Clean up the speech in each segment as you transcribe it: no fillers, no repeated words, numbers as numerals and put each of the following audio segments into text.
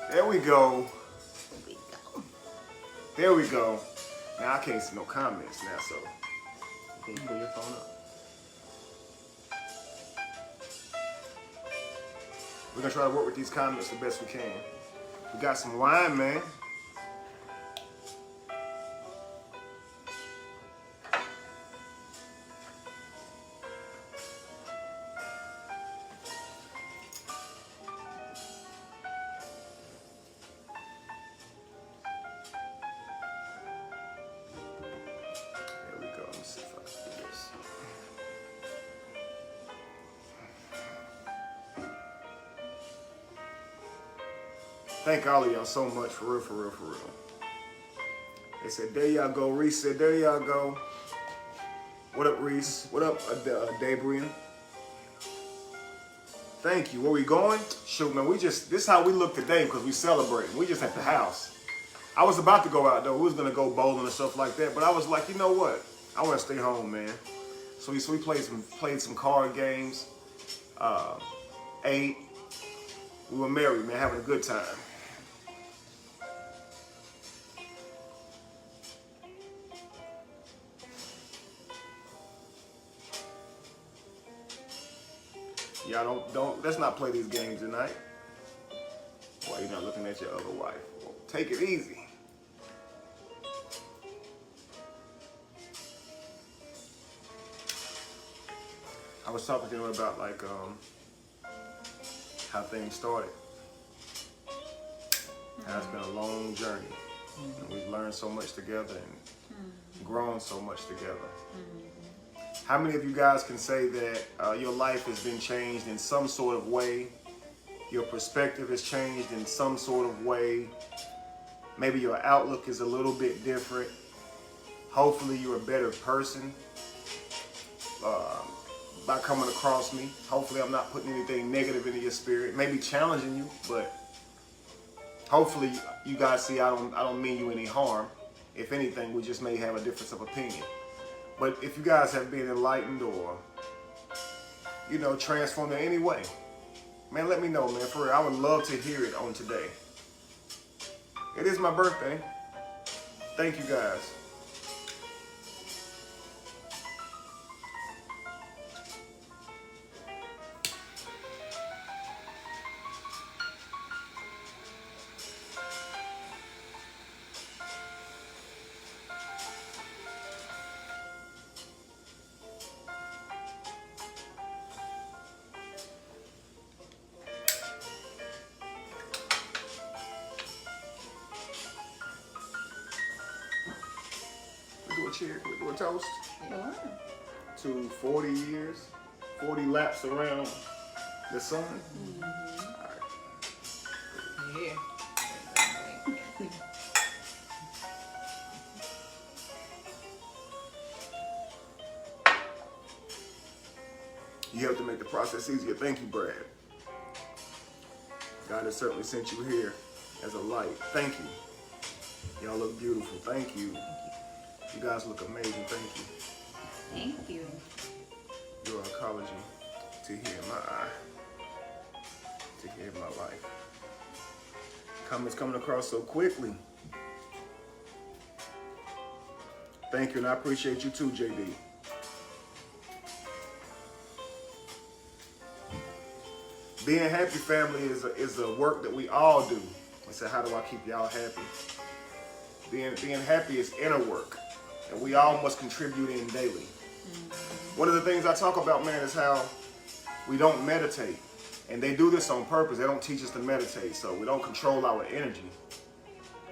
There we go. There we go. Now I can't see no comments now, so you can pull your phone up. We're gonna try to work with these comments the best we can. We got some wine, man. There we go. Let me see if I can do this. Thank all of y'all so much, for real, for real, for real. They said, there y'all go. Reese said, there y'all go. What up, Reese? What up, Dabrian? Thank you. Where we going? Shoot, man, this is how we look today because we celebrating. We just at the house. I was about to go out, though. We was going to go bowling and stuff like that, but I was like, you know what? I want to stay home, man. So we played some card games, ate. We were married, man, having a good time. Y'all don't, let's not play these games tonight. Why you're not looking at your other wife? Well, take it easy. I was talking to him about like how things started. How it's been a long journey. And we've learned so much together and grown so much together. How many of you guys can say that your life has been changed in some sort of way? Your perspective has changed in some sort of way. Maybe your outlook is a little bit different. Hopefully you're a better person by coming across me. Hopefully I'm not putting anything negative into your spirit. Maybe challenging you, but hopefully you guys see I don't mean you any harm. If anything, we just may have a difference of opinion. But if you guys have been enlightened or, you know, transformed in any way, man, let me know, man. For real, I would love to hear it on today. It is my birthday. Thank you, guys. Cheers. We do a toast to 40 years, 40 laps around the sun. All right. Yeah. You have to make the process easier. Thank you, Brad. God has certainly sent you here as a light. Thank you. Y'all look beautiful. Thank you. You guys look amazing. Thank you. Thank you. You're a collagen to hear in my eye, to hear in my life. Comments coming across so quickly. Thank you, and I appreciate you too, JD. Being happy, family, is a work that we all do. I said, how do I keep y'all happy? Being happy is inner work. And we all must contribute in daily. One of the things I talk about, man, is how we don't meditate. And they do this on purpose. They don't teach us to meditate, so we don't control our energy.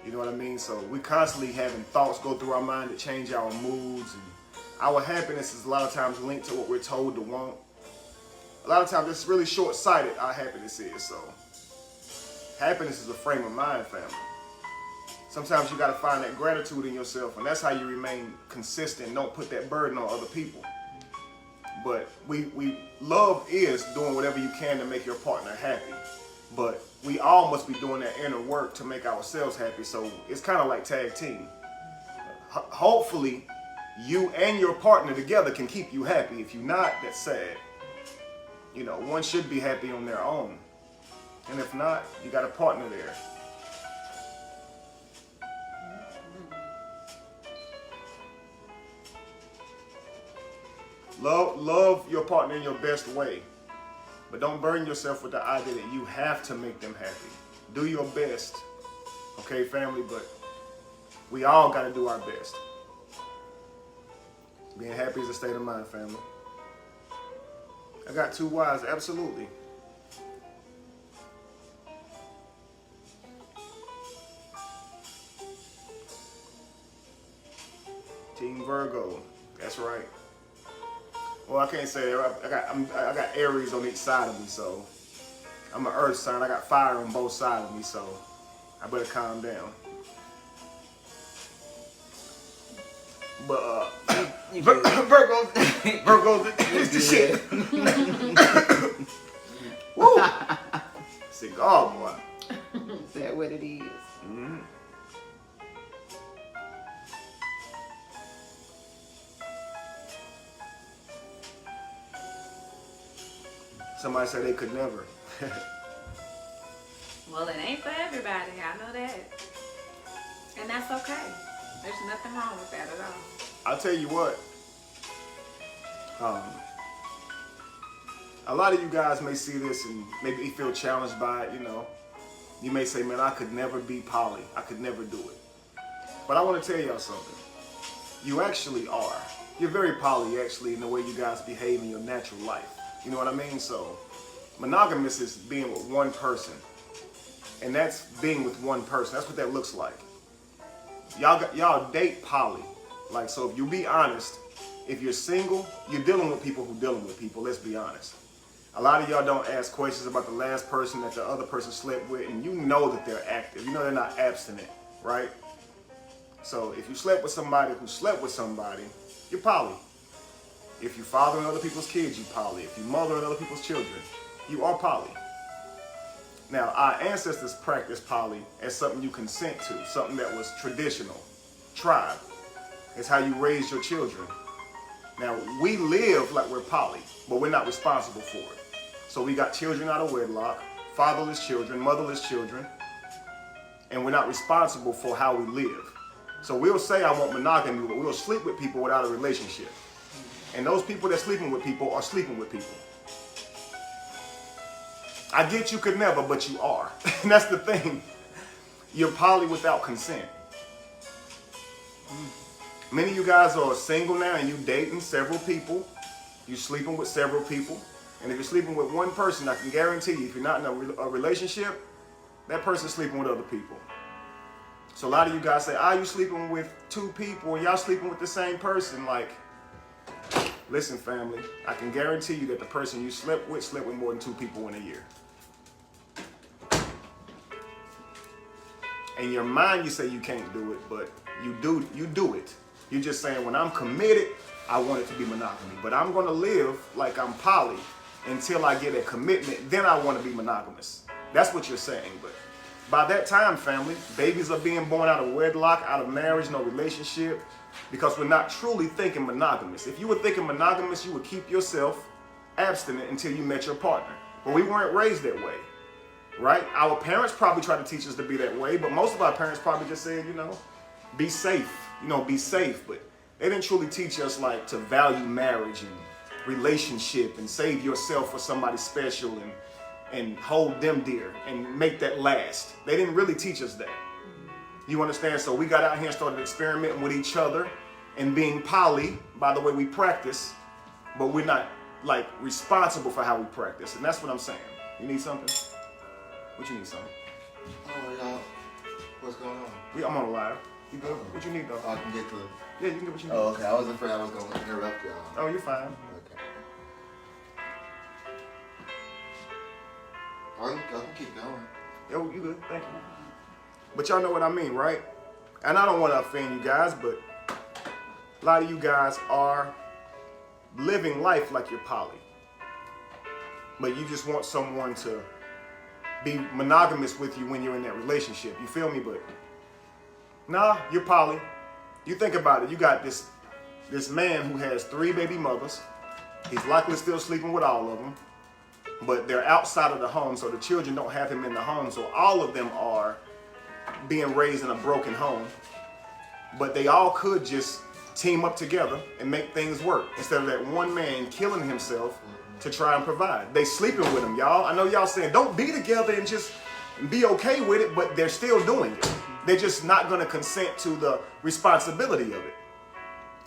You know what I mean? So we constantly having thoughts go through our mind that change our moods. And our happiness is a lot of times linked to what we're told to want. A lot of times it's really short-sighted, our happiness is. So happiness is a frame of mind, family. Sometimes you got to find that gratitude in yourself, and that's how you remain consistent. Don't put that burden on other people. But love is doing whatever you can to make your partner happy. But we all must be doing that inner work to make ourselves happy. So it's kind of like tag team. Hopefully, you and your partner together can keep you happy. If you're not, that's sad. You know, one should be happy on their own. And if not, you got a partner there. Love your partner in your best way. But don't burden yourself with the idea that you have to make them happy. Do your best. Okay, family? But we all got to do our best. Being happy is a state of mind, family. I got 2 wives, absolutely. Team Virgo, that's right. Well, I can't say that. I got Aries on each side of me, so I'm an earth sign. I got fire on both sides of me, so I better calm down. But Virgo is the shit. Woo! Cigar boy. Is that what it is? Mm-hmm. Somebody said they could never. Well, it ain't for everybody. I know that. And that's okay. There's nothing wrong with that at all. I'll tell you what. A lot of you guys may see this and maybe feel challenged by it, you know. You may say, man, I could never be poly. I could never do it. But I want to tell y'all something. You actually are. You're very poly, actually, in the way you guys behave in your natural life. You know what I mean? So, monogamous is being with one person. And that's being with one person. That's what that looks like. Y'all date poly. Like, so if you be honest, if you're single, you're dealing with people who dealing with people. Let's be honest. A lot of y'all don't ask questions about the last person that the other person slept with, and you know that they're active. You know they're not abstinent, right? So if you slept with somebody who slept with somebody, you're poly. If you fathering other people's kids, you poly. If you mothering other people's children, you are poly. Now, our ancestors practiced poly as something you consent to, something that was traditional, tribe. It's how you raise your children. Now, we live like we're poly, but we're not responsible for it. So we got children out of wedlock, fatherless children, motherless children, and we're not responsible for how we live. So we'll say I want monogamy, but we'll sleep with people without a relationship. And those people that are sleeping with people are sleeping with people. I get you could never, but you are. And that's the thing. You're poly without consent. Many of you guys are single now and you dating several people. You sleeping with several people. And if you're sleeping with one person, I can guarantee you, if you're not in a relationship, that person's sleeping with other people. So a lot of you guys say, you sleeping with 2 people and y'all sleeping with the same person. Like, listen, family, I can guarantee you that the person you slept with more than 2 people in a year. In your mind, you say you can't do it, but you do it. You're just saying, when I'm committed, I want it to be monogamy. But I'm going to live like I'm poly until I get a commitment. Then I want to be monogamous. That's what you're saying. But by that time, family, babies are being born out of wedlock, out of marriage, no relationship, because we're not truly thinking monogamous. If you were thinking monogamous, you would keep yourself abstinent until you met your partner. But we weren't raised that way. Right? Our parents probably tried to teach us to be that way, but most of our parents probably just said, be safe. Be safe. But they didn't truly teach us like to value marriage and relationship and save yourself for somebody special and hold them dear and make that last. They didn't really teach us that. You understand? So we got out here and started experimenting with each other and being poly by the way we practice, but we're not like responsible for how we practice. And that's what I'm saying. You need something? What you need, son? Oh, y'all. What's going on? I'm on live. You good? What you need, though? I can get to it. Yeah, you can get what you need. Oh, okay. I was afraid I was going to interrupt y'all. Oh, you're fine. Okay. I can keep going. Yo, you good. Thank you. But y'all know what I mean, right? And I don't want to offend you guys, but a lot of you guys are living life like you're poly. But you just want someone to be monogamous with you when you're in that relationship. You feel me? But nah, you're poly. You think about it. You got this man who has 3 baby mothers. He's likely still sleeping with all of them, but they're outside of the home, so the children don't have him in the home. So all of them are being raised in a broken home, but they all could just team up together and make things work instead of that one man killing himself to try and provide. They sleeping with him, y'all. I know y'all saying don't be together and just be okay with it, but they're still doing it. They're just not going to consent to the responsibility of it.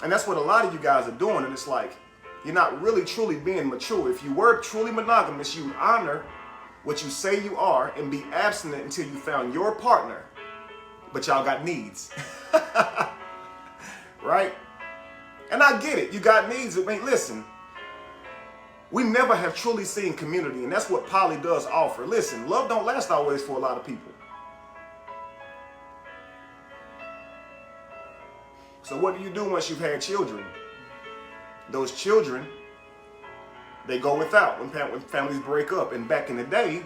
And that's what a lot of you guys are doing. And it's like, you're not really truly being mature. If you were truly monogamous, you would honor what you say you are and be abstinent until you found your partner. But y'all got needs. Right? And I get it. You got needs. I mean, listen, we never have truly seen community. And that's what poly does offer. Listen, love don't last always for a lot of people. So what do you do once you've had children? Those children, they go without when families break up. And back in the day,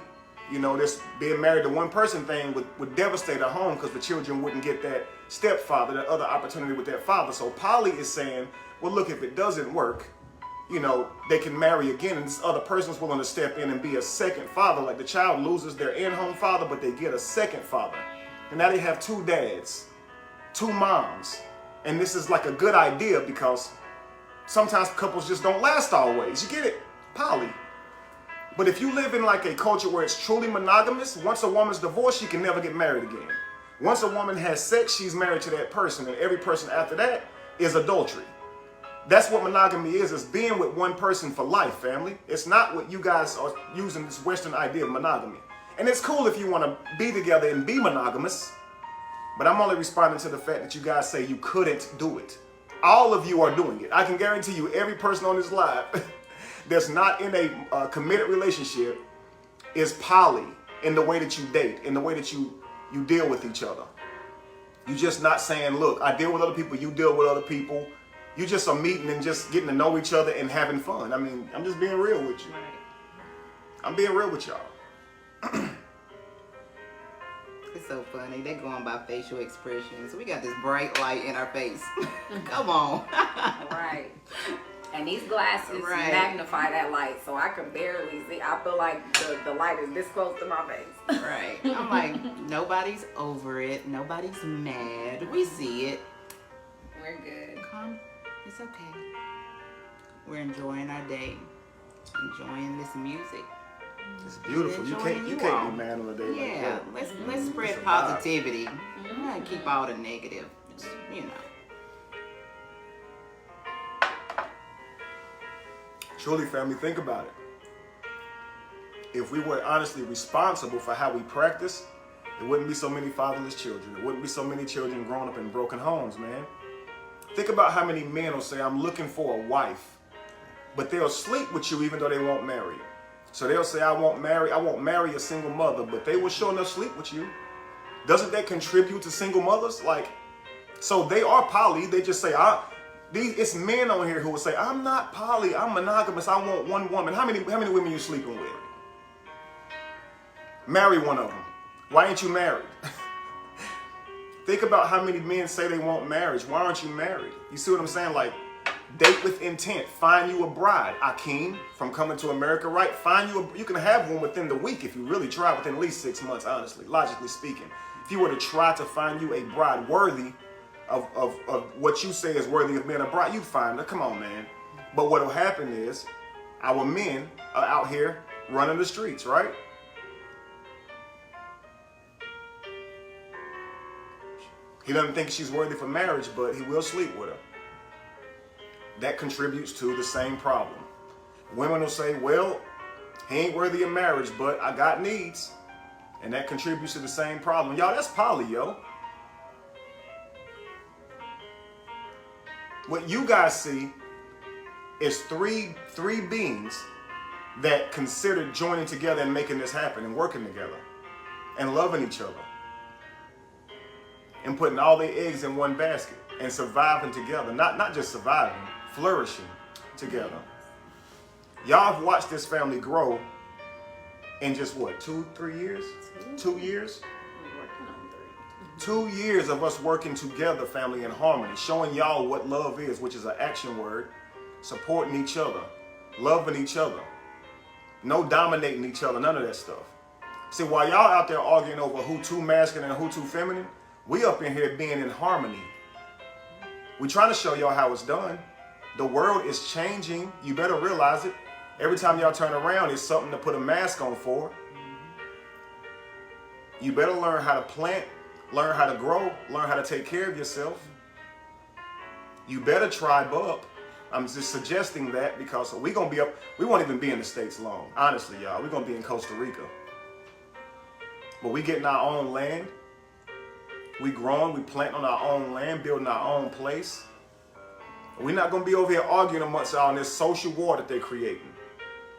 you know, this being married to one person thing would devastate a home because the children wouldn't get that stepfather, that other opportunity with that father. So poly is saying, well, look, if it doesn't work, you know, they can marry again and this other person's willing to step in and be a second father. Like the child loses their in-home father, but they get a second father. And now they have two dads, two moms. And this is like a good idea because sometimes couples just don't last always. You get it? Poly. But if you live in like a culture where it's truly monogamous, once a woman's divorced, she can never get married again. Once a woman has sex, she's married to that person. And every person after that is adultery. That's what monogamy is being with one person for life, family. It's not what you guys are using this Western idea of monogamy. And it's cool if you want to be together and be monogamous. But I'm only responding to the fact that you guys say you couldn't do it. All of you are doing it. I can guarantee you every person on this live that's not in a committed relationship is poly in the way that you date, in the way that you deal with each other. You're just not saying, look, I deal with other people, you deal with other people. You just are meeting and just getting to know each other and having fun. I mean, I'm just being real with you. I'm being real with y'all. It's so funny. They're going by facial expressions. We got this bright light in our face. Come on. Right. And these glasses magnify that light, so I can barely see. I feel like the light is this close to my face. Right. I'm like, nobody's over it. Nobody's mad. We see it. We're good. Come. It's okay. We're enjoying our day. Enjoying this music. It's beautiful. You can't be mad on a day like that. Let's spread positivity. We're gonna keep all the negative. Just, you know. Truly, family, think about it. If we were honestly responsible for how we practice, there wouldn't be so many fatherless children. There wouldn't be so many children growing up in broken homes, man. Think about how many men will say, I'm looking for a wife, but they'll sleep with you even though they won't marry you. So they'll say, I won't marry a single mother, but they will sure enough sleep with you. Doesn't that contribute to single mothers? Like, so they are poly. They just say, it's men on here who will say, I'm not poly, I'm monogamous, I want one woman. How many women you sleeping with? Marry one of them. Why ain't you married? Think about how many men say they want marriage. Why aren't you married? You see what I'm saying? Like, date with intent. Find you a bride. Akeem from Coming to America, right? You can have one within the week if you really try, within at least 6 months, honestly, logically speaking. If you were to try to find you a bride worthy of what you say is worthy of being a bride, you'd find her. Come on, man. But what will happen is our men are out here running the streets, right? He doesn't think she's worthy for marriage, but he will sleep with her. That contributes to the same problem. Women will say, well, he ain't worthy of marriage, but I got needs. And that contributes to the same problem. Y'all, that's poly, yo. What you guys see is three beings that considered joining together and making this happen and working together and loving each other and putting all their eggs in one basket and surviving together. Not just surviving, flourishing together. Y'all have watched this family grow in just what, 2-3 years? 2 years? 2 years of us working together, family, in harmony, showing y'all what love is, which is an action word, supporting each other, loving each other, no dominating each other, none of that stuff. See, while y'all out there arguing over who too masculine and who too feminine, we up in here being in harmony. We're trying to show y'all how it's done. The world is changing. You better realize it. Every time y'all turn around, it's something to put a mask on for. You better learn how to plant, learn how to grow, learn how to take care of yourself. You better tribe up. I'm just suggesting that because we won't even be in the States long. Honestly, y'all, we're gonna be in Costa Rica. But we getting our own land. We growing, we planting on our own land, building our own place. We're not gonna be over here arguing amongst y'all in this social war that they're creating.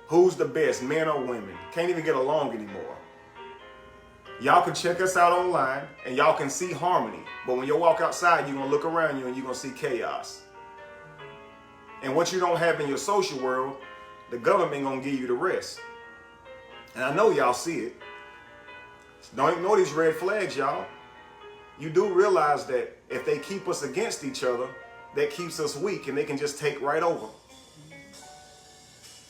Who's the best, men or women? Can't even get along anymore. Y'all can check us out online and y'all can see harmony. But when you walk outside, you're gonna look around you and you're gonna see chaos. And what you don't have in your social world, the government gonna give you the rest. And I know y'all see it. Don't ignore these red flags, y'all. You do realize that if they keep us against each other, that keeps us weak and they can just take right over.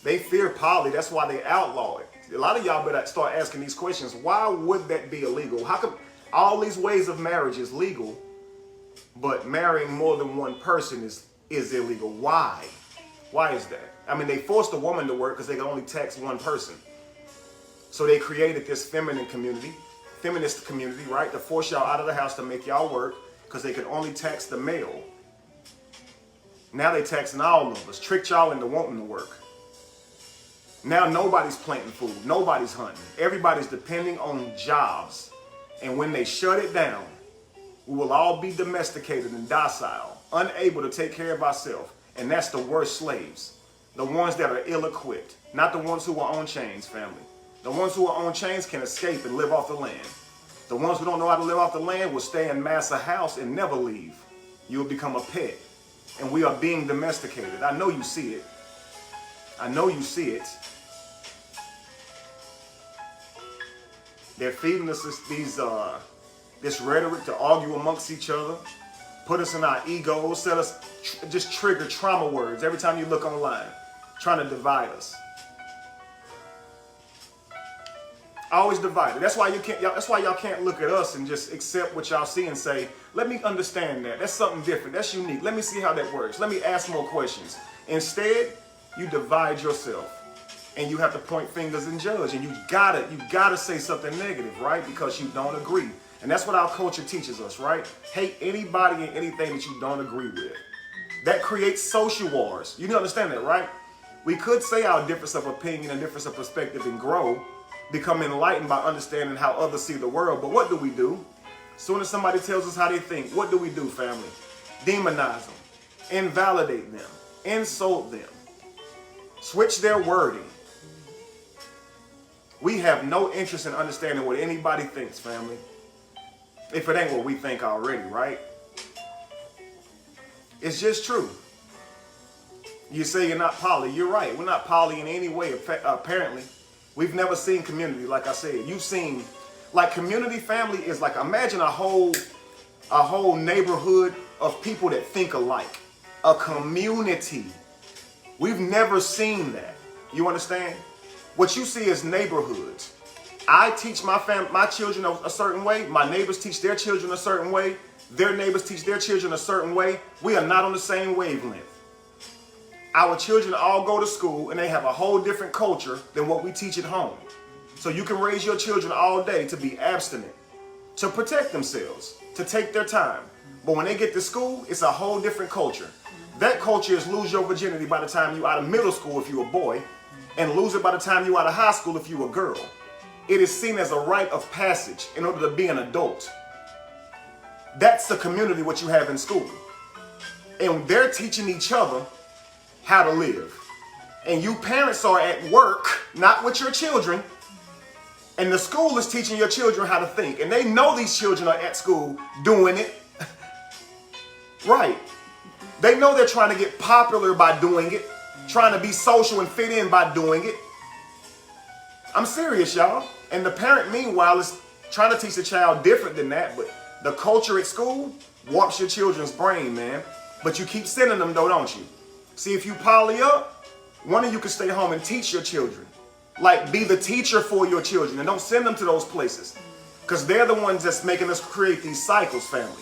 They fear poly, that's why they outlaw it. A lot of y'all better start asking these questions. Why would that be illegal? How come all these ways of marriage is legal, but marrying more than one person is illegal? Why? Why is that? I mean, they forced a woman to work because they could only tax one person. So they created this feminist community, right? To force y'all out of the house to make y'all work because they could only tax the male. Now they taxing all of us, tricked y'all into wanting to work. Now nobody's planting food, nobody's hunting. Everybody's depending on jobs. And when they shut it down, we will all be domesticated and docile, unable to take care of ourselves. And that's the worst slaves. The ones that are ill-equipped, not the ones who are on chains, family. The ones who are on chains can escape and live off the land. The ones who don't know how to live off the land will stay and mass a house and never leave. You will become a pet. And we are being domesticated. I know you see it. I know you see it. They're feeding us this rhetoric to argue amongst each other, put us in our egos, just trigger trauma words every time you look online, trying to divide us. Always divided. That's why y'all can't look at us and just accept what y'all see and say, let me understand that. That's something different. That's unique. Let me see how that works. Let me ask more questions. Instead, you divide yourself. And you have to point fingers and judge. And you gotta say something negative, right? Because you don't agree. And that's what our culture teaches us, right? Hate anybody and anything that you don't agree with. That creates social wars. You understand that, right? We could say our difference of opinion and difference of perspective and grow, become enlightened by understanding how others see the world. But what do? As soon as somebody tells us how they think, what do we do, family? Demonize them, invalidate them, insult them, switch their wording. We have no interest in understanding what anybody thinks, family. If it ain't what we think already, right? It's just true. You say you're not poly. You're right. We're not poly in any way, apparently. We've never seen community, like I said. You've seen, like, community family is like, imagine a whole neighborhood of people that think alike. A community. We've never seen that. You understand? What you see is neighborhoods. I teach my children a certain way. My neighbors teach their children a certain way. Their neighbors teach their children a certain way. We are not on the same wavelength. Our children all go to school and they have a whole different culture than what we teach at home. So you can raise your children all day to be abstinent, to protect themselves, to take their time. But when they get to school, it's a whole different culture. That culture is lose your virginity by the time you're out of middle school if you're a boy, and lose it by the time you're out of high school if you're a girl. It is seen as a rite of passage in order to be an adult. That's the community what you have in school. And they're teaching each other how to live. And you parents are at work, not with your children, and the school is teaching your children how to think. And they know these children are at school doing it. Right. They know they're trying to get popular by doing it, trying to be social and fit in by doing it. I'm serious, y'all. And the parent, meanwhile, is trying to teach the child different than that. But the culture at school warps your children's brain, man. But you keep sending them, though, don't you? See, if you poly up, one of you can stay home and teach your children. Like, be the teacher for your children. And don't send them to those places. Because they're the ones that's making us create these cycles, family.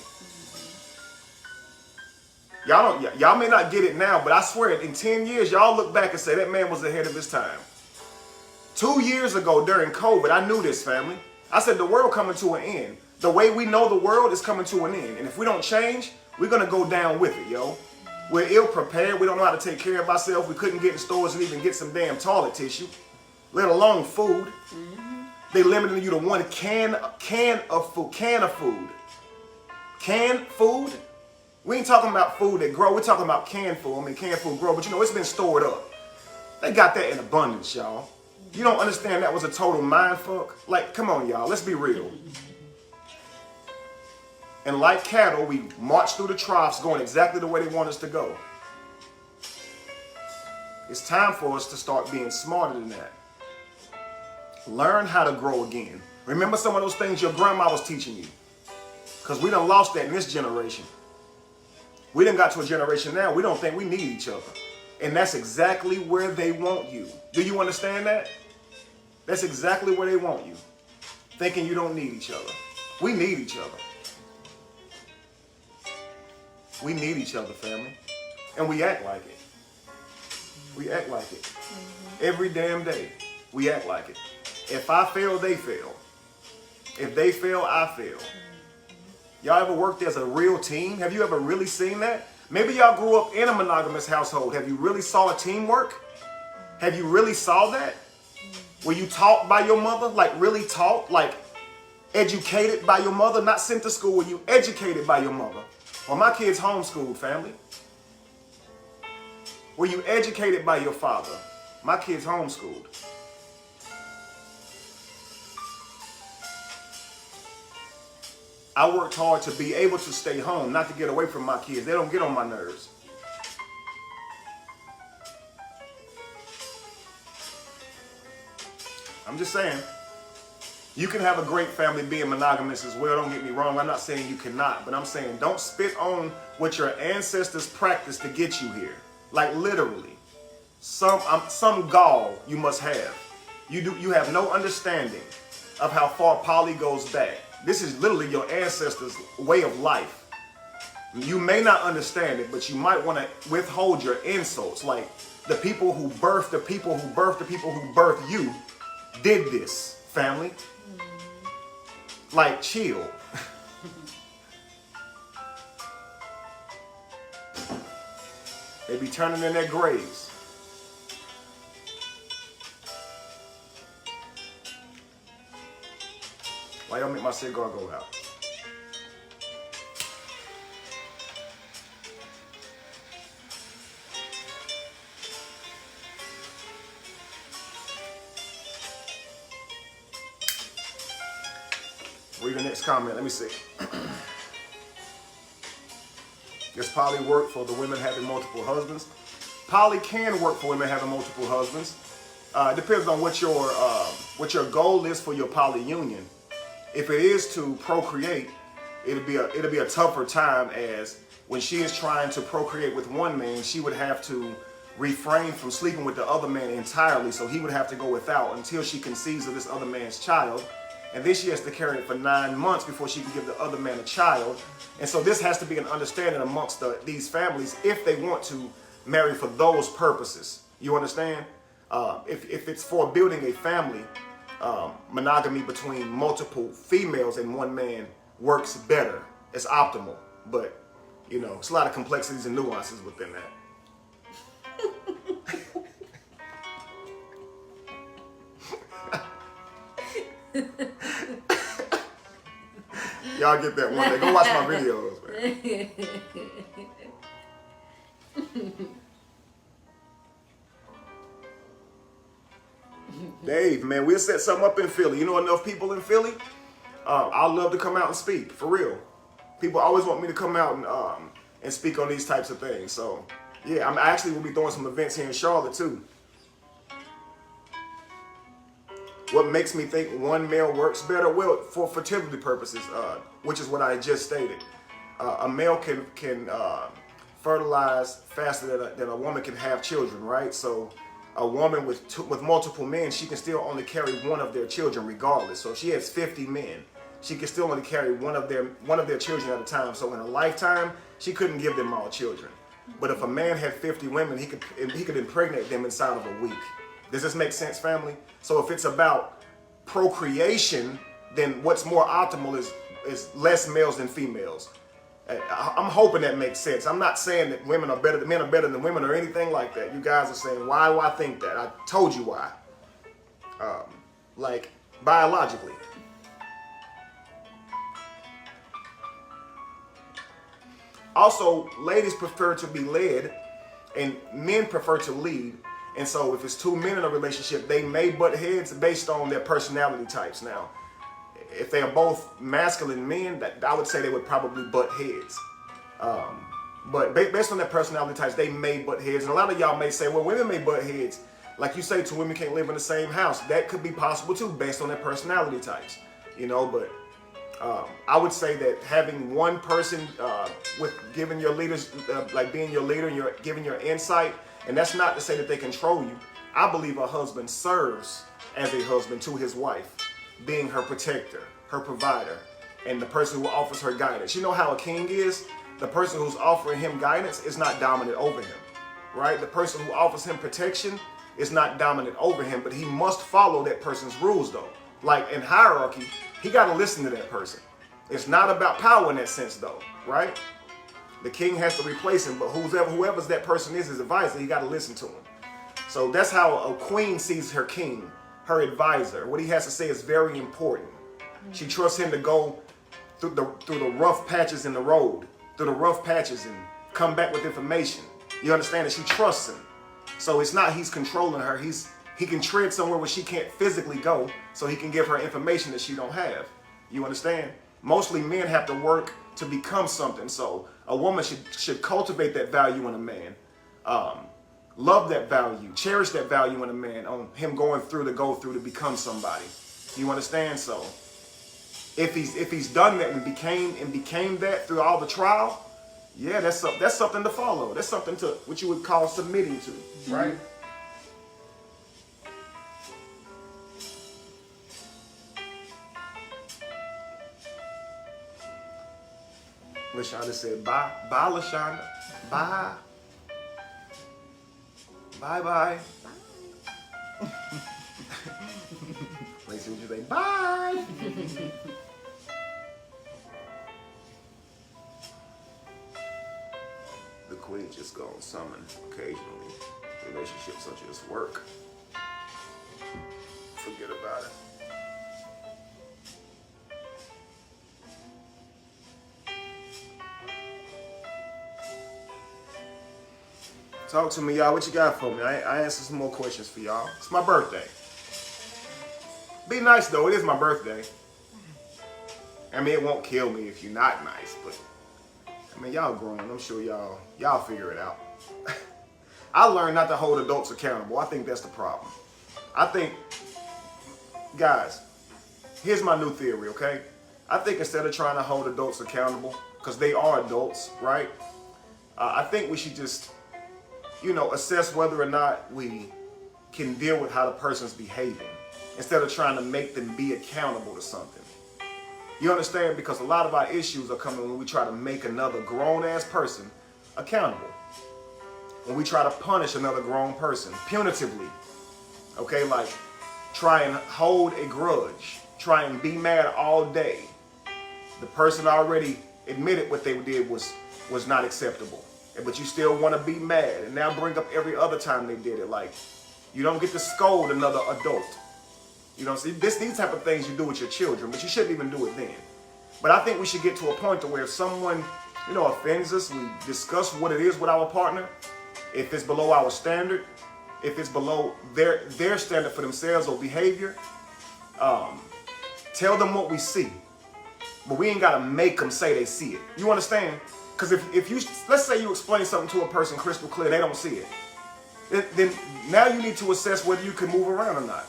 y'all may not get it now, but I swear in 10 years, y'all look back and say that man was ahead of his time. 2 years ago during COVID, I knew this, family. I said the world coming to an end. The way we know the world is coming to an end. And if we don't change, we're going to go down with it, yo. We're ill prepared. We don't know how to take care of ourselves. We couldn't get in stores and even get some damn toilet tissue, let alone food. Mm-hmm. They limited you to one can of food. Canned food? We ain't talking about food that grow. We're talking about canned food. I mean, canned food grow, but you know, it's been stored up. They got that in abundance, y'all. You don't understand that was a total mind fuck? Like, come on, y'all. Let's be real. And like cattle, we march through the troughs going exactly the way they want us to go. It's time for us to start being smarter than that. Learn how to grow again. Remember some of those things your grandma was teaching you. Because we done lost that in this generation. We done got to a generation now, we don't think we need each other. And that's exactly where they want you. Do you understand that? That's exactly where they want you. Thinking you don't need each other. We need each other. We need each other, family. And we act like it. We act like it. Mm-hmm. Every damn day, we act like it. If I fail, they fail. If they fail, I fail. Mm-hmm. Y'all ever worked as a real team? Have you ever really seen that? Maybe y'all grew up in a monogamous household. Have you really saw a teamwork? Have you really saw that? Were you taught by your mother? Like really taught? Like educated by your mother? Not sent to school. Were you educated by your mother? Well, my kids homeschooled, family. Were you educated by your father? My kids homeschooled. I worked hard to be able to stay home, not to get away from my kids. They don't get on my nerves. I'm just saying. You can have a great family being monogamous as well. Don't get me wrong. I'm not saying you cannot, but I'm saying don't spit on what your ancestors practiced to get you here. Like literally, some gall you must have. You have no understanding of how far poly goes back. This is literally your ancestors' way of life. You may not understand it, but you might want to withhold your insults. Like the people who birthed the people who birthed the people who birthed you did this, family. Like, chill. They be turning in their graves. Why y'all make my cigar go out? Read the next comment. Let me see. Does poly work for the women having multiple husbands? Poly can work for women having multiple husbands. It depends on what your goal is for your poly union. If it is to procreate, it'll be a tougher time, as when she is trying to procreate with one man, she would have to refrain from sleeping with the other man entirely. So he would have to go without until she conceives of this other man's child. And then she has to carry it for 9 months before she can give the other man a child. And so this has to be an understanding amongst these families if they want to marry for those purposes. You understand? If it's for building a family, monogamy between multiple females and one man works better. It's optimal. But, you know, it's a lot of complexities and nuances within that. Y'all get that one day. Go watch my videos, man. Dave, man, we'll set something up in Philly. You know enough people in Philly? I'd love to come out and speak, for real. People always want me to come out and speak on these types of things. So, yeah, I actually will be throwing some events here in Charlotte, too. What makes me think one male works better? Well, for fertility purposes, which is what I just stated. A male can fertilize faster than a woman can have children, right? So a woman with multiple men, she can still only carry one of their children regardless. So if she has 50 men, she can still only carry one of their children at a time. So in a lifetime, she couldn't give them all children. But if a man had 50 women, he could impregnate them inside of a week. Does this make sense, family? So if it's about procreation, then what's more optimal is less males than females. I'm hoping that makes sense. I'm not saying that men are better than women or anything like that. You guys are saying, why do I think that? I told you why. Like, biologically. Also, ladies prefer to be led and men prefer to lead. And so if it's two men in a relationship, they may butt heads based on their personality types. Now, if they are both masculine men, I would say they would probably butt heads. But based on their personality types, they may butt heads. And a lot of y'all may say, well, women may butt heads. Like you say, two women can't live in the same house. That could be possible too, based on their personality types. You know, but I would say that having one person with giving your leaders, like being your leader, and you're giving your insight, and that's not to say that they control you. I believe a husband serves as a husband to his wife, being her protector, her provider, and the person who offers her guidance. You know how a king is? The person who's offering him guidance is not dominant over him, right? The person who offers him protection is not dominant over him, but he must follow that person's rules though. Like in hierarchy, he got to listen to that person. It's not about power in that sense though, right? The king has to replace him, but whoever's that person is his advisor, he got to listen to him. So that's how a queen sees her king, her advisor. What he has to say is very important. She trusts him to go through the rough patches in the road, through the rough patches and come back with information. You understand that she trusts him. So it's not he's controlling her. He can tread somewhere where she can't physically go so he can give her information that she don't have. You understand? Mostly men have to work to become something. So a woman should cultivate that value in a man. Love that value, cherish that value in a man on him going through to become somebody. You understand? So if he's done that and became that through all the trial, yeah, that's something to follow. That's something to what you would call submitting to, right? LaShonda said, bye, LaShonda, bye. Bye. Lacey, would you say bye? The queen just gonna summon occasionally. Relationships are just work. Forget about it. Talk to me, y'all. What you got for me? I answer some more questions for y'all. It's my birthday. Be nice, though. It is my birthday. I mean, it won't kill me if you're not nice, but I mean, y'all grown. I'm sure y'all figure it out. I learned not to hold adults accountable. I think that's the problem. I think, guys, here's my new theory, okay? I think instead of trying to hold adults accountable, because they are adults, right? I think we should just, assess whether or not we can deal with how the person's behaving instead of trying to make them be accountable to something. You understand? Because a lot of our issues are coming when we try to make another grown-ass person accountable. When we try to punish another grown person punitively. Okay, like try and hold a grudge. Try and be mad all day. The person already admitted what they did was not acceptable. But you still want to be mad and now bring up every other time they did it. Like, you don't get to scold another adult. See, these type of things you do with your children, but you shouldn't even do it then. But I think we should get to a point to where if someone, offends us, we discuss what it is with our partner. If it's below our standard, if it's below their standard for themselves or behavior, tell them what we see. But we ain't got to make them say they see it. You understand? Because if you, let's say you explain something to a person crystal clear, they don't see it. Then now you need to assess whether you can move around or not.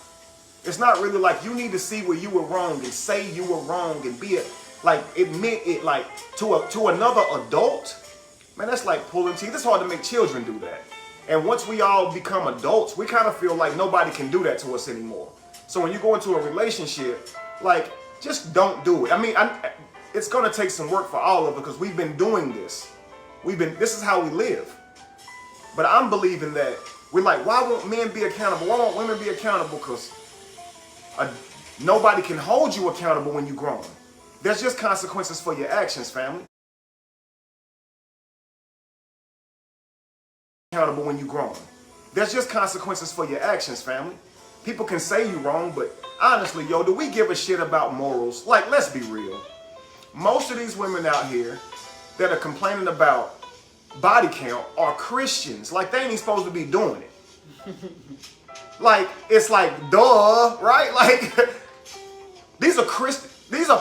It's not really like you need to see where you were wrong and say you were wrong and be it, like admit it, like to another adult. Man, that's like pulling teeth. It's hard to make children do that. And once we all become adults, we kind of feel like nobody can do that to us anymore. So when you go into a relationship, like, just don't do it. I mean, it's going to take some work for all of it because we've been doing this. This is how we live. But I'm believing that we're like, why won't men be accountable? Why won't women be accountable? Because nobody can hold you accountable when you're grown. There's just consequences for your actions, family. Accountable when you're grown. There's just consequences for your actions, family. People can say you're wrong, but honestly, yo, do we give a shit about morals? Like, let's be real. Most of these women out here that are complaining about body count are Christians. Like, they ain't even supposed to be doing it. Like, it's like, duh, right? Like, these are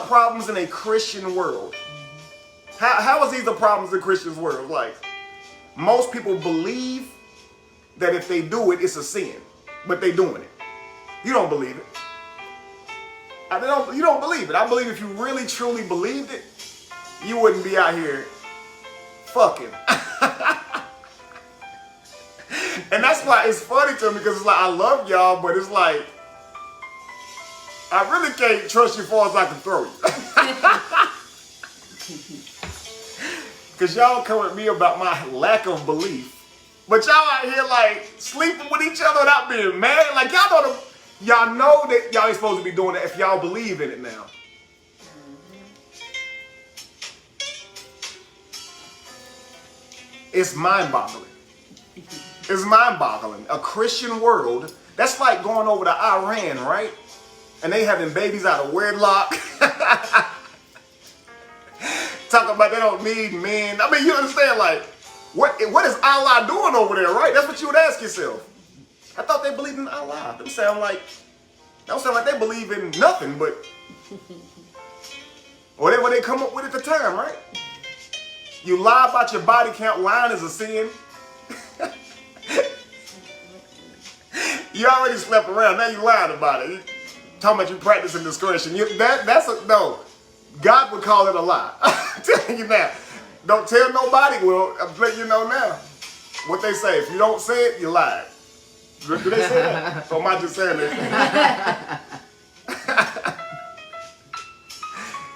problems in a Christian world. How is these the problems in Christians' world? Like, most people believe that if they do it, it's a sin, but they doing it. You don't believe it. You don't believe it. I believe if you really truly believed it, you wouldn't be out here fucking. And that's why it's funny to me, because it's like, I love y'all, but it's like, I really can't trust you as far as I can throw you. Because y'all come at me about my lack of belief, but y'all out here like sleeping with each other without being married. Like, y'all know that y'all ain't supposed to be doing that if y'all believe in it now. It's mind-boggling. It's mind-boggling. A Christian world, that's like going over to Iran, right? And they having babies out of wedlock. Talking about they don't need men. I mean, you understand, like, what is Allah doing over there, right? That's what you would ask yourself. I thought they believed in Allah. They don't sound like they believe in nothing, but whatever they come up with at the time, right? You lie about your body count. Lying is a sin. You already slept around. Now you lying about it. You talking about you practicing discretion. No. God would call it a lie. I'm telling you now. Don't tell nobody. Well, I'm letting you know now. What they say. If you don't say it, you lied. Do they say that? Or am I just saying that?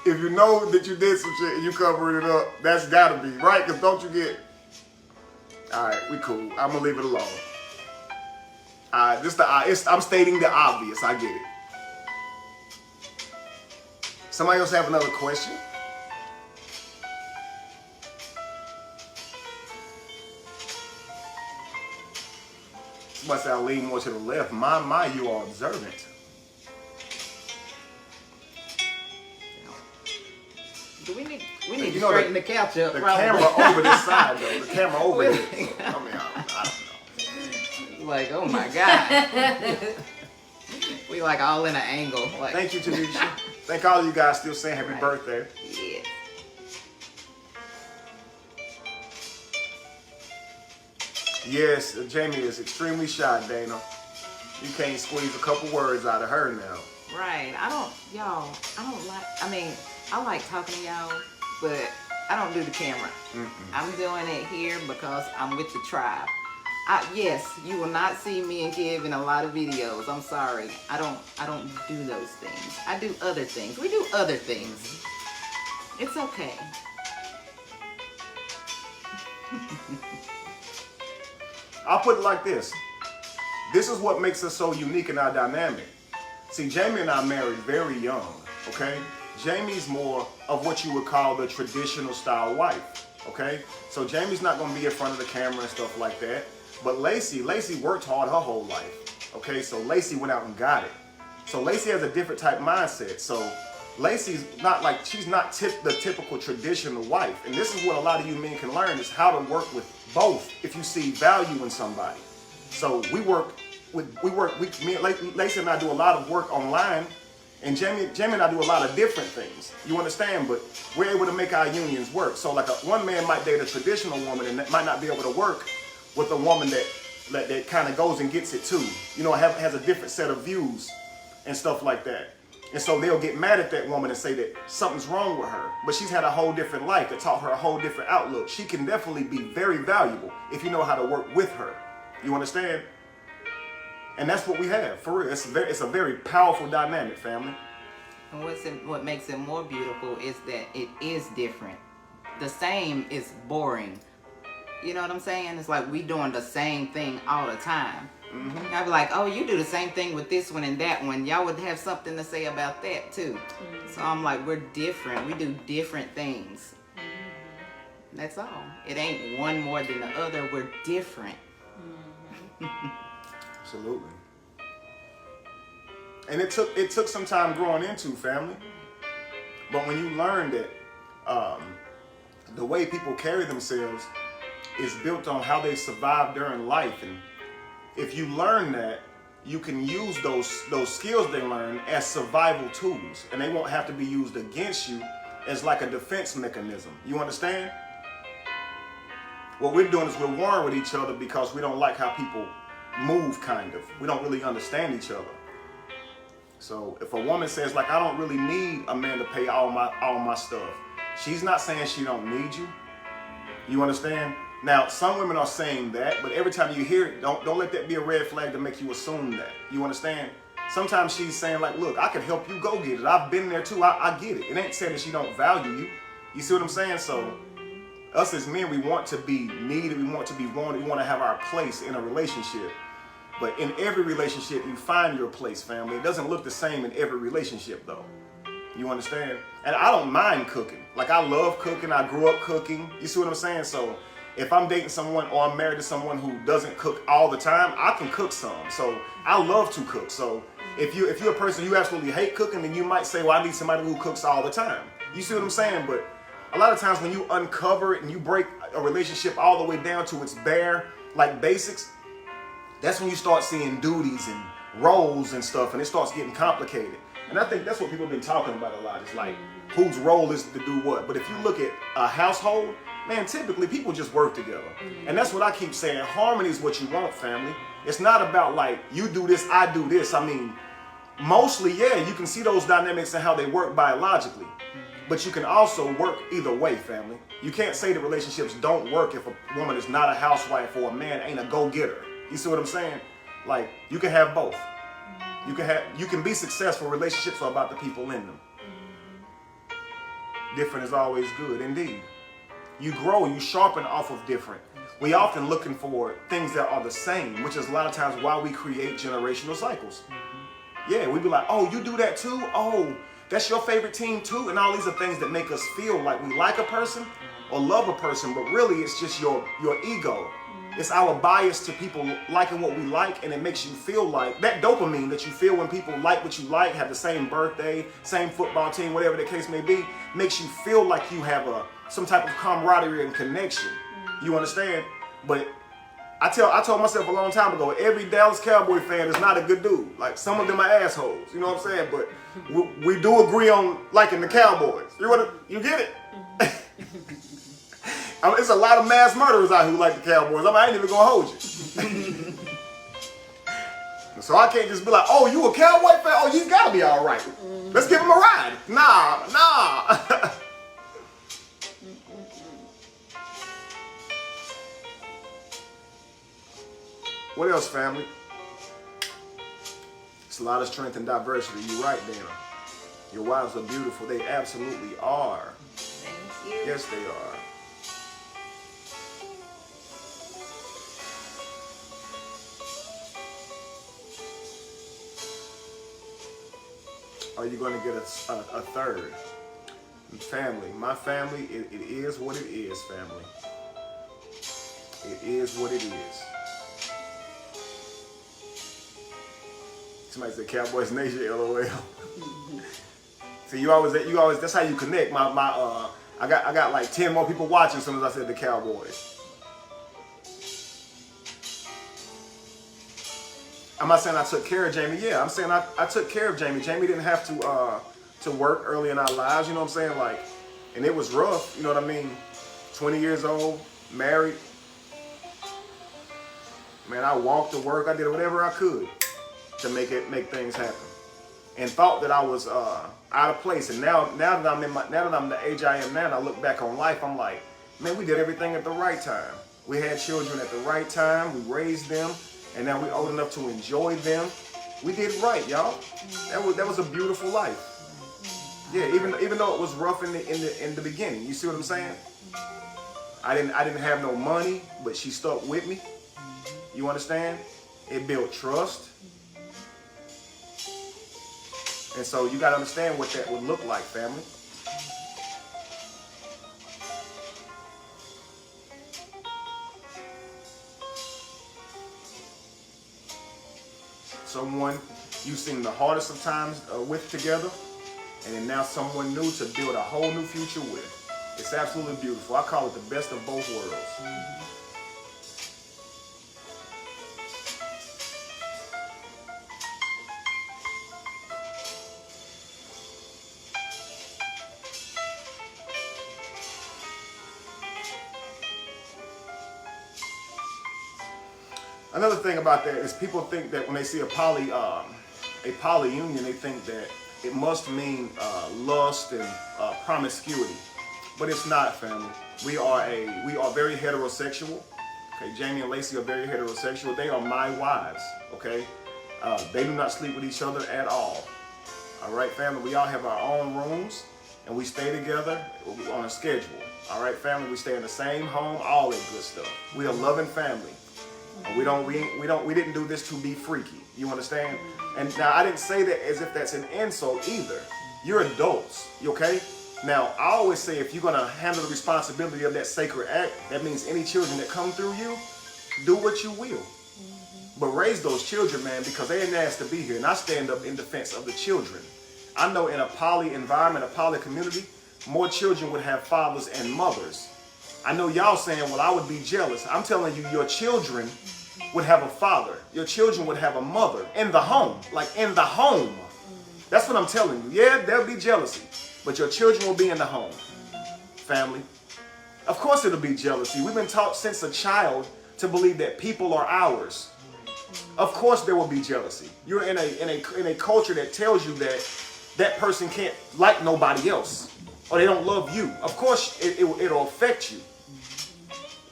If you know that you did some shit and you covered it up, that's gotta be, right? Because don't you get... Alright, we cool. I'm gonna leave it alone. I'm stating the obvious. I get it. Somebody else have another question? Somebody say I lean more to the left. My, you are observant. We need to straighten the couch up. The probably. camera over this side, though. The camera over here. So, I mean, I don't know. Like, oh my God. We like all in an angle. Like. Thank you, Tanisha. Thank all of you guys still saying happy birthday. Yeah. Yes, Jamie is extremely shy, Dana. You can't squeeze a couple words out of her now. Right. I like talking to y'all, but I don't do the camera. I'm doing it here because I'm with the tribe. Yes, you will not see me and Kev in a lot of videos. I'm sorry. I don't do those things. I do other things. We do other things. It's okay. I'll put it like this. This is what makes us so unique in our dynamic. See, Jamie and I married very young, okay? Jamie's more of what you would call the traditional style wife, okay? So Jamie's not gonna be in front of the camera and stuff like that. But Lacey worked hard her whole life, okay? So Lacey went out and got it. So Lacey has a different type mindset. So Lacey's not like, she's not the typical traditional wife. And this is what a lot of you men can learn, is how to work with both if you see value in somebody. So Lacey and I do a lot of work online, and Jamie and I do a lot of different things. You understand? But we're able to make our unions work. So like one man might date a traditional woman and that might not be able to work with a woman that kind of goes and gets it too. You know, has a different set of views and stuff like that. And so they'll get mad at that woman and say that something's wrong with her. But she's had a whole different life that taught her a whole different outlook. She can definitely be very valuable if you know how to work with her. You understand? And that's what we have, for real. It's a very powerful dynamic, family. And what makes it more beautiful is that it is different. The same is boring. You know what I'm saying? It's like we doing the same thing all the time. I'd be like, oh, you do the same thing with this one and that one. Y'all would have something to say about that too. So I'm like, we're different. We do different things. That's all. It ain't one more than the other. We're different. Absolutely. And it took some time growing into, family. But when you learn that the way people carry themselves is built on how they survive during life, and if you learn that, you can use those skills they learn as survival tools, and they won't have to be used against you as like a defense mechanism. You understand? What we're doing is we're warring with each other because we don't like how people move, kind of. We don't really understand each other. So if a woman says, like, I don't really need a man to pay all my stuff, she's not saying she don't need you. You understand? Now, some women are saying that, but every time you hear it, don't let that be a red flag to make you assume that. You understand? Sometimes she's saying, like, look, I can help you go get it. I've been there too. I get it. It ain't saying that she don't value you. You see what I'm saying? So us as men, we want to be needed. We want to be wanted. We want to have our place in a relationship. But in every relationship, you find your place, family. It doesn't look the same in every relationship, though. You understand? And I don't mind cooking. Like, I love cooking. I grew up cooking. You see what I'm saying? So if I'm dating someone or I'm married to someone who doesn't cook all the time, I can cook some. So I love to cook. So if you're a person you absolutely hate cooking, then you might say, well, I need somebody who cooks all the time. You see what I'm saying? But a lot of times when you uncover it and you break a relationship all the way down to its bare, like, basics, that's when you start seeing duties and roles and stuff, and it starts getting complicated. And I think that's what people have been talking about a lot. It's like, whose role is to do what? But if you look at a household, man, typically people just work together. And that's what I keep saying. Harmony is what you want, family. It's not about, like, you do this, I do this. I mean, mostly, yeah, you can see those dynamics and how they work biologically. But you can also work either way, family. You can't say that relationships don't work if a woman is not a housewife or a man ain't a go-getter. You see what I'm saying? Like, you can have both. You can be successful. Relationships are about the people in them. Different is always good, indeed. You grow, you sharpen off of different. We often looking for things that are the same, which is a lot of times why we create generational cycles. Yeah, we be like, oh, you do that too? Oh, that's your favorite team too? And all these are things that make us feel like we like a person or love a person, but really it's just your ego. It's our bias to people liking what we like, and it makes you feel like that dopamine that you feel when people like what you like, have the same birthday, same football team, whatever the case may be, makes you feel like you have some type of camaraderie and connection. You understand? But I told myself a long time ago, every Dallas Cowboy fan is not a good dude. Like, some of them are assholes. You know what I'm saying? But we do agree on liking the Cowboys. You get it? I mean, it's a lot of mass murderers out who like the Cowboys. I ain't even gonna hold you. So I can't just be like, oh, you a Cowboy fan? Oh, you gotta be all right. Let's give him a ride. Nah. What else, family? It's a lot of strength and diversity. You're right, Dana. Your wives are beautiful. They absolutely are. Thank you. Yes, they are. Are you going to get a third? Family. My family, it is what it is, family. It is what it is. Somebody said Cowboys Nation, LOL. See, you always, that's how you connect. I got like 10 more people watching as soon as I said the Cowboys. I'm not saying I took care of Jamie. Yeah, I'm saying I took care of Jamie. Jamie didn't have to work early in our lives, you know what I'm saying? Like, and it was rough, you know what I mean? 20 years old, married. Man, I walked to work. I did whatever I could to make things happen, and thought that I was out of place. And now that I'm the age I am now, and I look back on life, I'm like, man, we did everything at the right time. We had children at the right time. We raised them. And now we're old enough to enjoy them. We did right, y'all. That was a beautiful life. Yeah, even though it was rough in the beginning. You see what I'm saying? I didn't have no money, but she stuck with me. You understand? It built trust. And so you got to understand what that would look like, family. Someone you seen the hardest of times with together, and then now someone new to build a whole new future with. It's absolutely beautiful. I call it the best of both worlds. Another thing about that is people think that when they see a poly union, they think that it must mean lust and promiscuity, but it's not, family. We are very heterosexual. Okay, Jamie and Lacey are very heterosexual. They are my wives. Okay, they do not sleep with each other at all. All right, family. We all have our own rooms, and we stay together on a schedule. All right, family. We stay in the same home. All that good stuff. We are a loving family. We didn't do this to be freaky. You understand? And now I didn't say that as if that's an insult either. You're adults, you okay? Now I always say if you're gonna handle the responsibility of that sacred act, that means any children that come through you, do what you will. But raise those children, man, because they ain't asked to be here. And I stand up in defense of the children. I know in a poly environment, a poly community, more children would have fathers and mothers. I know y'all saying, well, I would be jealous. I'm telling you, your children would have a father. Your children would have a mother in the home, like in the home. That's what I'm telling you. Yeah, there'll be jealousy, but your children will be in the home, family. Of course it'll be jealousy. We've been taught since a child to believe that people are ours. Of course there will be jealousy. You're in a culture that tells you that that person can't like nobody else, or they don't love you. Of course it'll affect you.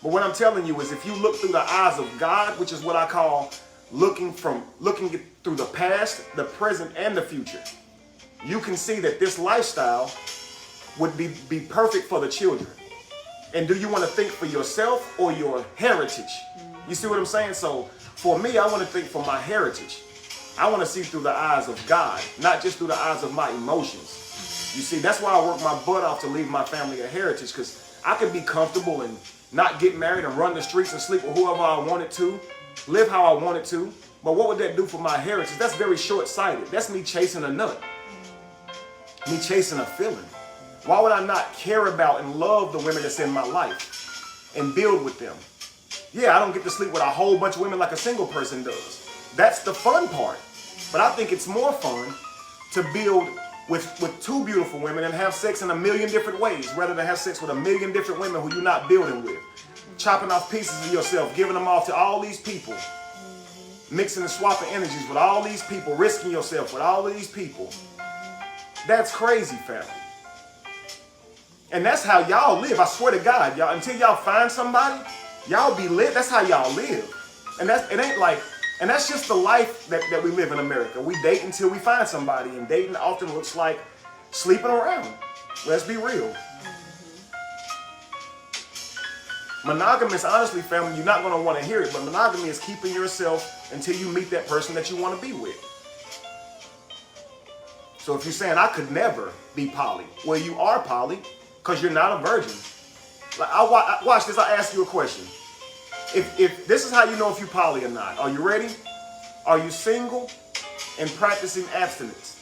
But what I'm telling you is if you look through the eyes of God, which is what I call looking through the past, the present, and the future, you can see that this lifestyle would be perfect for the children. And do you want to think for yourself or your heritage? You see what I'm saying? So for me, I want to think for my heritage. I want to see through the eyes of God, not just through the eyes of my emotions. You see, that's why I work my butt off to leave my family a heritage, because I can be comfortable and not get married and run the streets and sleep with whoever I wanted to, live how I wanted to. But what would that do for my heritage? That's very short-sighted. That's me chasing a nut, me chasing a feeling. Why would I not care about and love the women that's in my life and build with them? Yeah, I don't get to sleep with a whole bunch of women like a single person does. That's the fun part. But I think it's more fun to build with two beautiful women and have sex in a million different ways, rather than have sex with a million different women who you're not building with. Chopping off pieces of yourself, giving them off to all these people, mixing and swapping energies with all these people, risking yourself with all of these people. That's crazy, family. And that's how y'all live. I swear to God, y'all, until y'all find somebody, y'all be lit. That's how y'all live. And that's just the life that we live in America. We date until we find somebody, and dating often looks like sleeping around. Let's be real. Monogamous, honestly, family, you're not going to want to hear it, but monogamy is keeping yourself until you meet that person that you want to be with. So if you're saying, I could never be poly, well, you are poly because you're not a virgin. Like, watch this, I ask you a question. If this is how you know if you're poly or not. Are you ready? Are you single and practicing abstinence?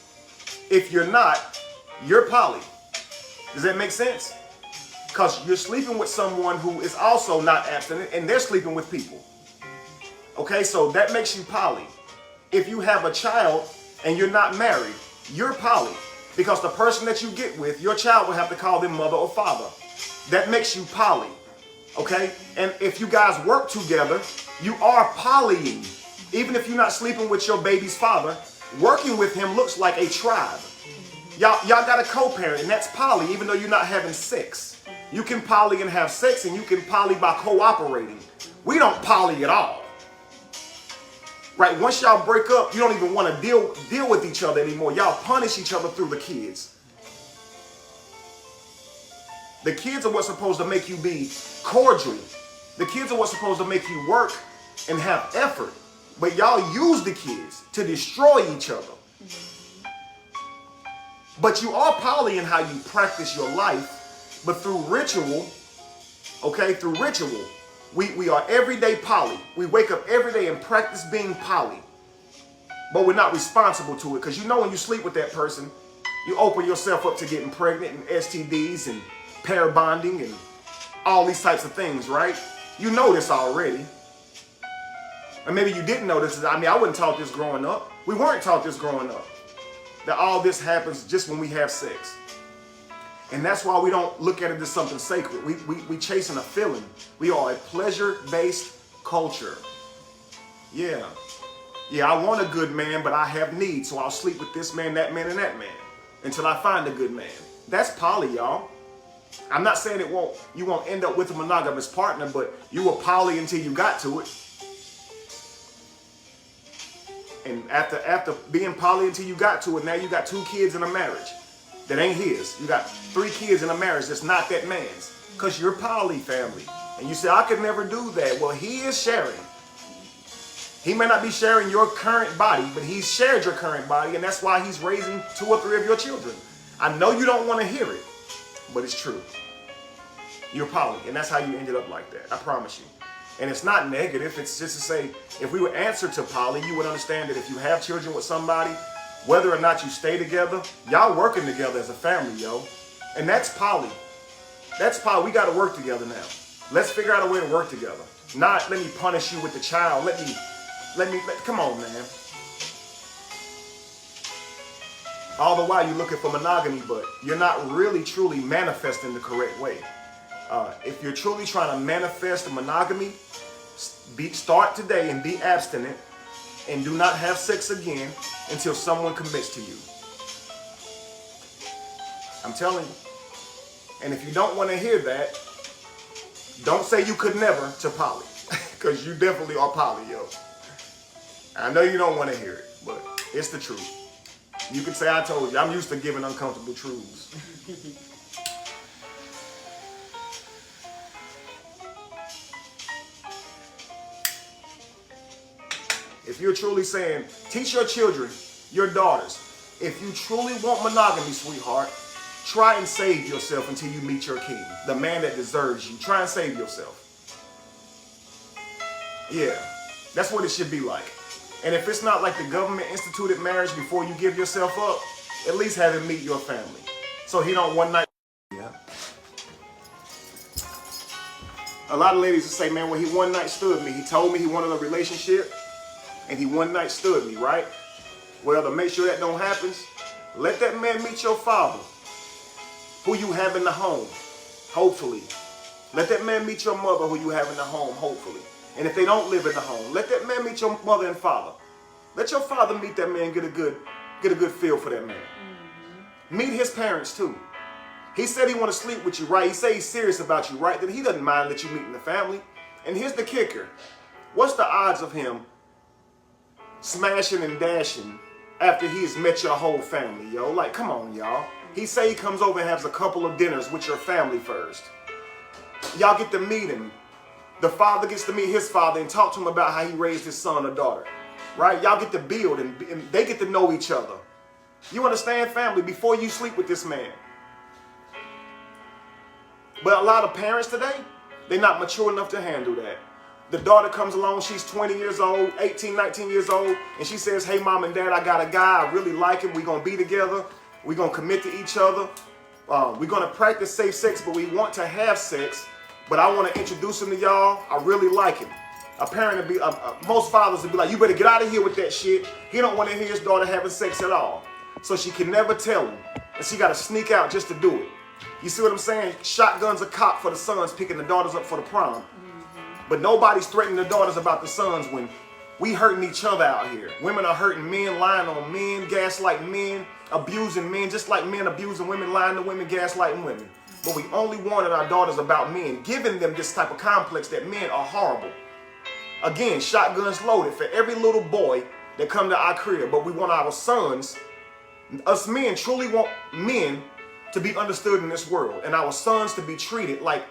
If you're not, you're poly. Does that make sense? Because you're sleeping with someone who is also not abstinent, and they're sleeping with people. Okay, so that makes you poly. If you have a child and you're not married, you're poly. Because the person that you get with, your child will have to call them mother or father. That makes you poly. Okay? And if you guys work together, you are polying. Even if you're not sleeping with your baby's father, working with him looks like a tribe. Y'all got a co-parent, and that's poly, even though you're not having sex. You can poly and have sex, and you can poly by cooperating. We don't poly at all. Right? Once y'all break up, you don't even want to deal with each other anymore. Y'all punish each other through the kids. The kids are what's supposed to make you be cordial. The kids are what's supposed to make you work and have effort. But y'all use the kids to destroy each other. But you are poly in how you practice your life, but through ritual, okay, through ritual, we are everyday poly. We wake up every day and practice being poly, but we're not responsible to it, because you know when you sleep with that person, you open yourself up to getting pregnant and STDs and pair bonding and all these types of things, right? You know this already. And maybe you didn't know this. I mean, I wasn't taught this growing up. We weren't taught this growing up. That all this happens just when we have sex. And that's why we don't look at it as something sacred. We chasing a feeling. We are a pleasure-based culture. Yeah. Yeah, I want a good man, but I have needs. So I'll sleep with this man, that man, and that man until I find a good man. That's poly, y'all. I'm not saying you won't end up with a monogamous partner, but you were poly until you got to it. And after being poly until you got to it, now you got 2 kids in a marriage that ain't his. You got 3 kids in a marriage that's not that man's, because you're poly, family. And you say, I could never do that. Well, he is sharing. He may not be sharing your current body, but he's shared your current body, and that's why he's raising 2 or 3 of your children. I know you don't want to hear it, but it's true. You're poly, and that's how you ended up like that. I promise you. And it's not negative. It's just to say, if we would answer to poly, you would understand that if you have children with somebody, whether or not you stay together, y'all working together as a family, yo. And that's poly. That's poly. We got to work together now. Let's figure out a way to work together. Not let me punish you with the child. Come on, man. All the while you're looking for monogamy, but you're not really truly manifesting the correct way. If you're truly trying to manifest monogamy, start today and be abstinent and do not have sex again until someone commits to you. I'm telling you. And if you don't want to hear that, don't say you could never to poly, because you definitely are poly, yo. I know you don't want to hear it, but it's the truth. You can say I told you. I'm used to giving uncomfortable truths. If you're truly saying, teach your children, your daughters, if you truly want monogamy, sweetheart, try and save yourself until you meet your king, the man that deserves you. Try and save yourself. Yeah, that's what it should be like. And if it's not like the government instituted marriage before you give yourself up, at least have him meet your family. So he don't one night. Yeah. A lot of ladies will say, man, well, he one night stood me. He told me he wanted a relationship. And he one night stood me, right? Well, to make sure that don't happen, let that man meet your father, who you have in the home, hopefully. Let that man meet your mother, who you have in the home, hopefully. And if they don't live in the home, let that man meet your mother and father. Let your father meet that man, get a good feel for that man. Mm-hmm. Meet his parents too. He said he want to sleep with you, right? He said he's serious about you, right? That he doesn't mind that you meet in the family. And here's the kicker. What's the odds of him smashing and dashing after he's met your whole family, yo? Like, come on, y'all. He say he comes over and has a couple of dinners with your family first. Y'all get to meet him. The father gets to meet his father and talk to him about how he raised his son or daughter, right? Y'all get to build and they get to know each other. You understand, family, before you sleep with this man. But a lot of parents today, they're not mature enough to handle that. The daughter comes along, she's 20 years old, 18, 19 years old, and she says, hey, mom and dad, I got a guy, I really like him, we're going to be together, we're going to commit to each other, we're going to practice safe sex, but we want to have sex, but I want to introduce him to y'all, I really like him. A parent would be, most fathers would be like, you better get out of here with that shit. He don't want to hear his daughter having sex at all. So she can never tell him, and she got to sneak out just to do it. You see what I'm saying? Shotguns are cocked for the sons picking the daughters up for the prom. But nobody's threatening the daughters about the sons when we hurting each other out here. Women are hurting men, lying on men, gaslighting men, abusing men, just like men abusing women, lying to women, gaslighting women. But we only warning our daughters about men, giving them this type of complex that men are horrible. Again, shotguns loaded for every little boy that come to our crib. But we want our sons, us men truly want men to be understood in this world and our sons to be treated like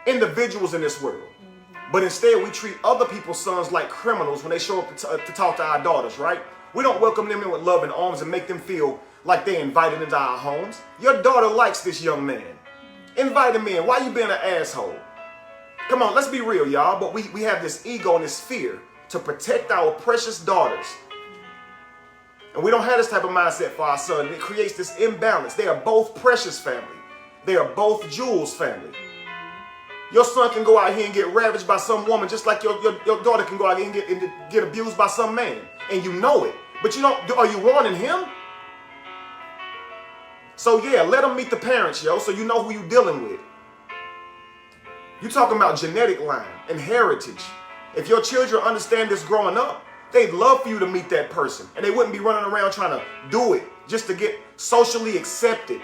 individuals in this world. But instead, we treat other people's sons like criminals when they show up to talk to our daughters, right? We don't welcome them in with love and arms and make them feel like they're invited into our homes. Your daughter likes this young man. Invite him in. Why you being an asshole? Come on, let's be real, y'all. But we have this ego and this fear to protect our precious daughters. And we don't have this type of mindset for our son. It creates this imbalance. They are both precious family. They are both jewels family. Your son can go out here and get ravaged by some woman just like your daughter can go out here and get abused by some man. And you know it. But you don't. Are you warning him? So yeah, let him meet the parents, yo, so you know who you're dealing with. You talking about genetic line and heritage. If your children understand this growing up, they'd love for you to meet that person. And they wouldn't be running around trying to do it just to get socially accepted.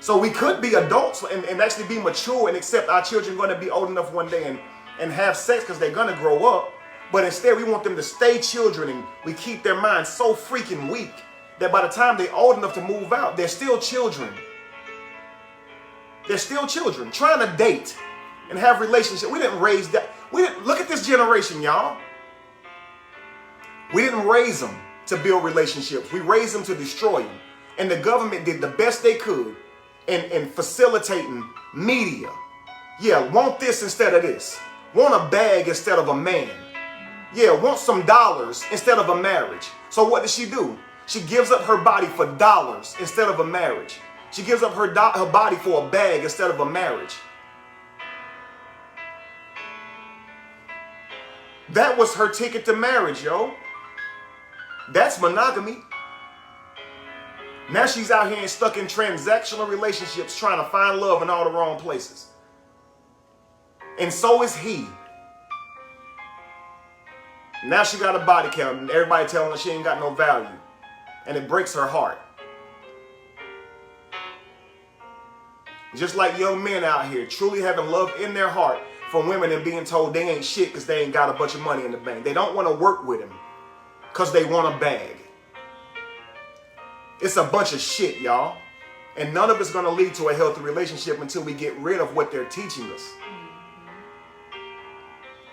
So we could be adults and actually be mature and accept our children going to be old enough one day and have sex because they're going to grow up. But instead we want them to stay children, and we keep their minds so freaking weak that by the time they're old enough to move out, they're still children. They're still children trying to date and have relationships. We didn't raise that. Look at this generation, y'all. We didn't raise them to build relationships. We raised them to destroy them. And the government did the best they could in facilitating media. Yeah, want this instead of this. Want a bag instead of a man. Yeah, want some dollars instead of a marriage. So what does she do? She gives up her body for dollars instead of a marriage. She gives up her body for a bag instead of a marriage. That was her ticket to marriage, yo. That's monogamy. Now she's out here and stuck in transactional relationships trying to find love in all the wrong places. And so is he. Now she got a body count and everybody telling her she ain't got no value. And it breaks her heart. Just like young men out here truly having love in their heart for women and being told they ain't shit because they ain't got a bunch of money in the bank. They don't want to work with him because they want a bag. It's a bunch of shit, y'all. And none of it's going to lead to a healthy relationship until we get rid of what they're teaching us.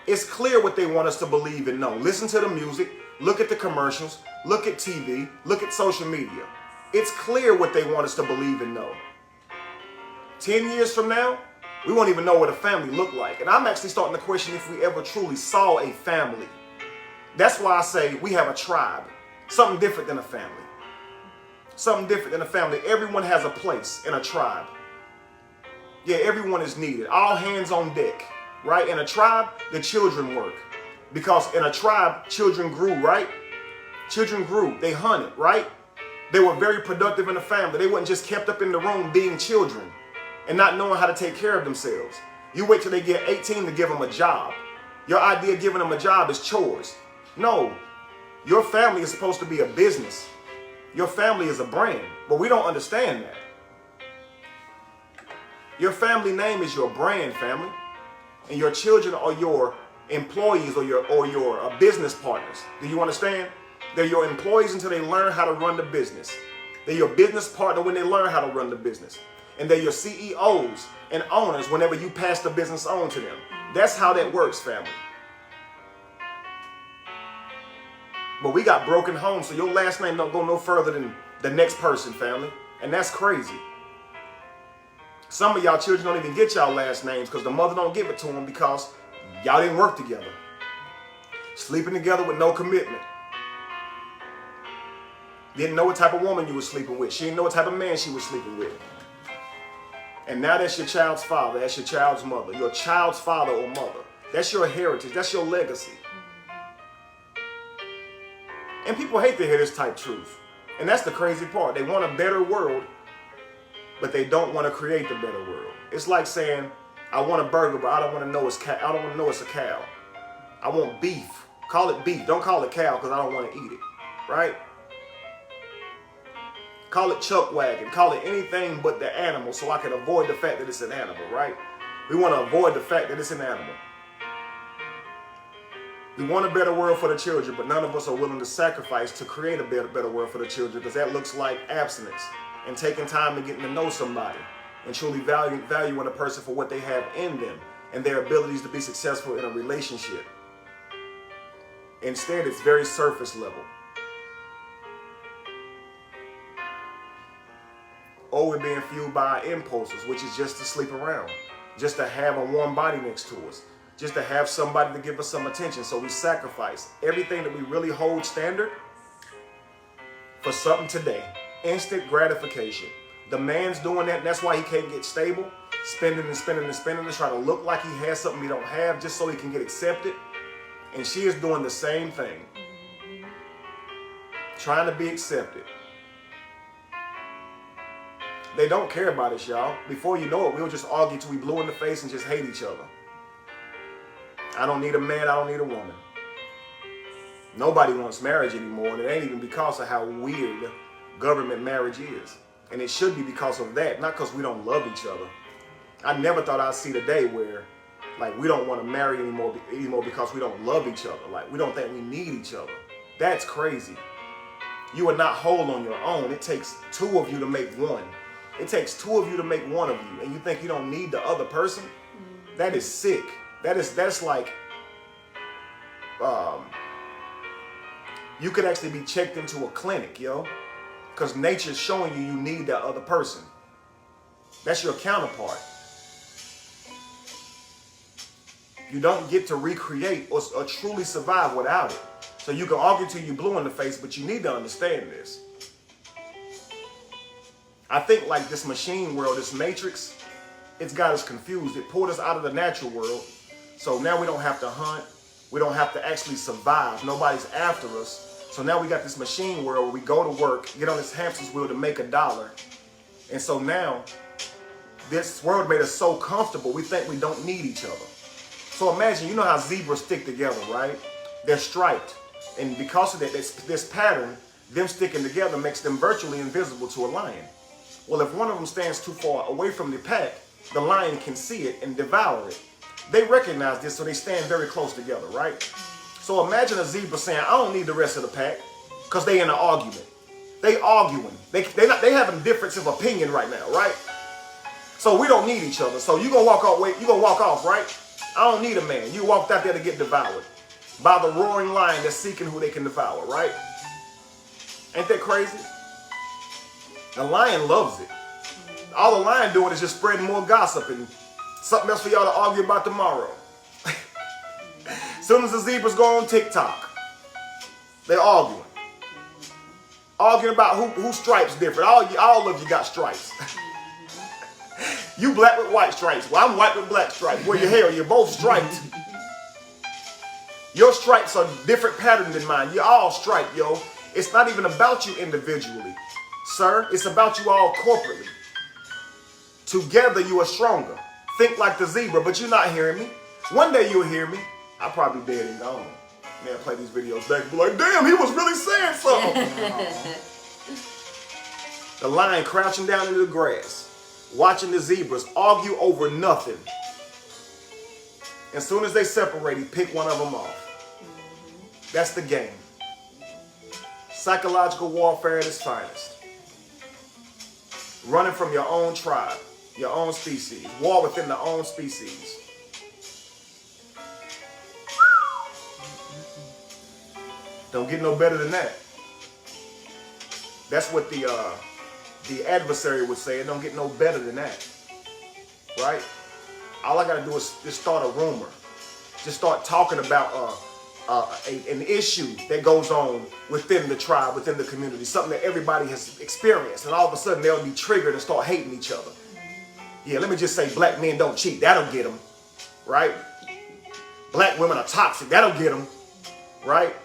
It's clear what they want us to believe and know. Listen to the music, look at the commercials, look at TV, look at social media. It's clear what they want us to believe and know. 10 years from now, we won't even know what a family looked like. And I'm actually starting to question if we ever truly saw a family. That's why I say we have a tribe. Something different than a family. Something different than a family. Everyone has a place in a tribe. Yeah, everyone is needed. All hands on deck, right? In a tribe, the children work. Because in a tribe, children grew, right? Children grew. They hunted, right? They were very productive in the family. They weren't just kept up in the room being children and not knowing how to take care of themselves. You wait till they get 18 to give them a job. Your idea of giving them a job is chores. No, your family is supposed to be a business. Your family is a brand, but we don't understand that. Your family name is your brand, family. And your children are your employees or your business partners. Do you understand? They're your employees until they learn how to run the business. They're your business partner when they learn how to run the business. And they're your CEOs and owners whenever you pass the business on to them. That's how that works, family. But we got broken homes, so your last name don't go no further than the next person, family. And that's crazy. Some of y'all children don't even get y'all last names because the mother don't give it to them because y'all didn't work together. Sleeping together with no commitment. Didn't know what type of woman you were sleeping with. She didn't know what type of man she was sleeping with. And now that's your child's father. That's your child's mother. Your child's father or mother. That's your heritage. That's your legacy. And people hate to hear this type truth. And that's the crazy part. They want a better world, but they don't want to create the better world. It's like saying, I want a burger, but I don't want to know it's a cow. I want beef. Call it beef. Don't call it cow because I don't want to eat it. Right? Call it chuck wagon. Call it anything but the animal so I can avoid the fact that it's an animal, right? We want to avoid the fact that it's an animal. We want a better world for the children, but none of us are willing to sacrifice to create a better world for the children, because that looks like abstinence and taking time and getting to know somebody and truly valuing a person for what they have in them and their abilities to be successful in a relationship. Instead, it's very surface level. Or we're being fueled by our impulses, which is just to sleep around, just to have a warm body next to us, just to have somebody to give us some attention. So we sacrifice everything that we really hold standard for something today. Instant gratification. The man's doing that, and that's why he can't get stable, spending and spending and spending to try to look like he has something he don't have just so he can get accepted. And she is doing the same thing, trying to be accepted. They don't care about us, y'all. Before you know it, we'll just argue till we blue in the face and just hate each other. I don't need a man, I don't need a woman. Nobody wants marriage anymore, and it ain't even because of how weird government marriage is. And it should be because of that, not because we don't love each other. I never thought I'd see the day where, like, we don't want to marry anymore because we don't love each other. Like, we don't think we need each other. That's crazy. You are not whole on your own. It takes two of you to make one. It takes two of you to make one of you, and you think you don't need the other person? That is sick. That's like, you could actually be checked into a clinic, yo. Because nature's showing you need that other person. That's your counterpart. You don't get to recreate or truly survive without it. So you can argue till you blue in the face, but you need to understand this. I think like this machine world, this matrix, it's got us confused. It pulled us out of the natural world. So now we don't have to hunt. We don't have to actually survive. Nobody's after us. So now we got this machine world where we go to work, get on this hamster's wheel to make $1. And so now this world made us so comfortable, we think we don't need each other. So imagine, you know how zebras stick together, right? They're striped. And because of that, this pattern, them sticking together makes them virtually invisible to a lion. Well, if one of them stands too far away from the pack, the lion can see it and devour it. They recognize this, so they stand very close together, right? So imagine a zebra saying, I don't need the rest of the pack, because they in an argument. They arguing. They having a difference of opinion right now, right? So we don't need each other. So you gonna walk off, right? I don't need a man. You walked out there to get devoured by the roaring lion that's seeking who they can devour, right? Ain't that crazy? The lion loves it. All the lion doing is just spreading more gossip and something else for y'all to argue about tomorrow. Soon as the zebras go on TikTok, they're arguing. Arguing about whose stripes different. All of you got stripes. You black with white stripes. Well, I'm white with black stripes. Well, your hair, you're both striped. Your stripes are different pattern than mine. You're all striped, yo. It's not even about you individually, sir. It's about you all corporately. Together, you are stronger. Think like the zebra, but you're not hearing me. One day you'll hear me. I'm probably dead and gone. Man, play these videos back and be like, damn, he was really saying something. The lion crouching down into the grass, watching the zebras argue over nothing. As soon as they separate, he pick one of them off. That's the game. Psychological warfare at its finest. Running from your own tribe, your own species. War within the own species. Don't get no better than that. That's what the adversary would say. It don't get no better than that, right? All I gotta do is just start a rumor, just start talking about an issue that goes on within the tribe, within the community, something that everybody has experienced, and all of a sudden they'll be triggered and start hating each other. Yeah, let me just say, black men don't cheat. That'll get them, right? Black women are toxic. That'll get them, right?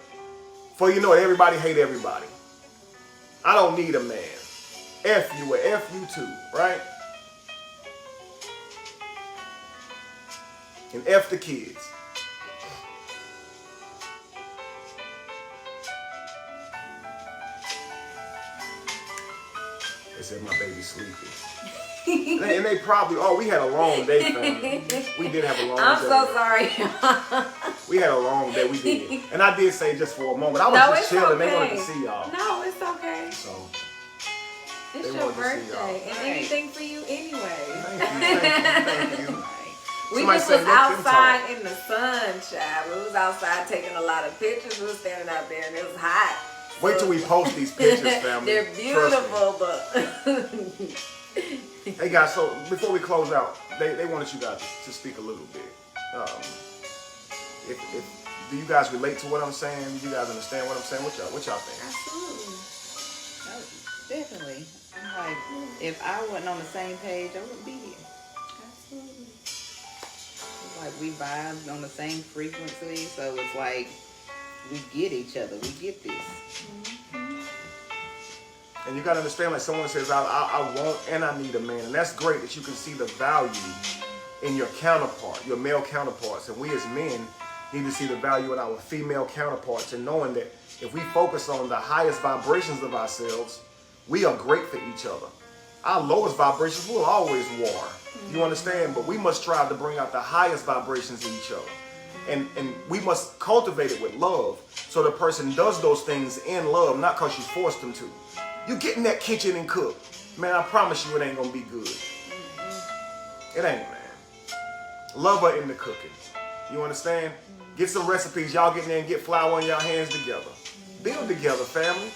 For you know it, everybody hate everybody. I don't need a man. F you or F you too, right? And F the kids. They said my baby's sleepy. And they probably, we had a long day, family. We did have a long day. I'm so sorry. We had a long day, we did. And I did say just for a moment, I was just chilling. They wanted to see y'all. No, it's okay. So, it's they your wanted to see birthday. y'all. And anything for you anyway. Thank you. We Somebody just said was let them outside talk. in the sun, child. We was outside taking a lot of pictures. We was standing out there and it was hot. Wait till we post these pictures, family. They're beautiful, but... Hey guys, so before we close out, they wanted you guys to speak a little bit. If do you guys relate to what I'm saying? Do you guys understand what I'm saying? What y'all think? Absolutely. Definitely. I'm like, if I wasn't on the same page, I wouldn't be here. Absolutely. It's like we vibe on the same frequency, so it's like we get each other. We get this. And you gotta understand, like someone says, I want and I need a man. And that's great that you can see the value in your counterpart, your male counterparts. And we as men need to see the value in our female counterparts, and knowing that if we focus on the highest vibrations of ourselves, we are great for each other. Our lowest vibrations will always war. You understand? But we must strive to bring out the highest vibrations in each other. And we must cultivate it with love, so the person does those things in love, not because you forced them to. You get in that kitchen and cook. Man, I promise you it ain't gonna be good. It ain't, man. Love her in the cooking. You understand? Get some recipes. Y'all get in there and get flour in y'all hands together. Build together, family.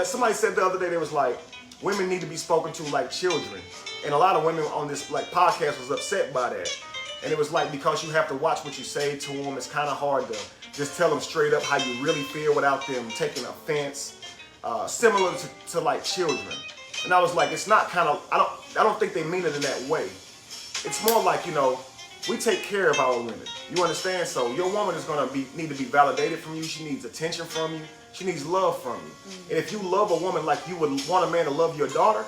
Somebody said the other day, they was like, women need to be spoken to like children. And a lot of women on this podcast was upset by that. And it was like, because you have to watch what you say to them, it's kind of hard to just tell them straight up how you really feel without them taking offense. Similar to like children. And I was like, it's not kind of, I don't think they mean it in that way. It's more like, we take care of our women. You understand? So your woman is gonna need to be validated from you. She needs attention from you. She needs love from you. And if you love a woman like you would want a man to love your daughter,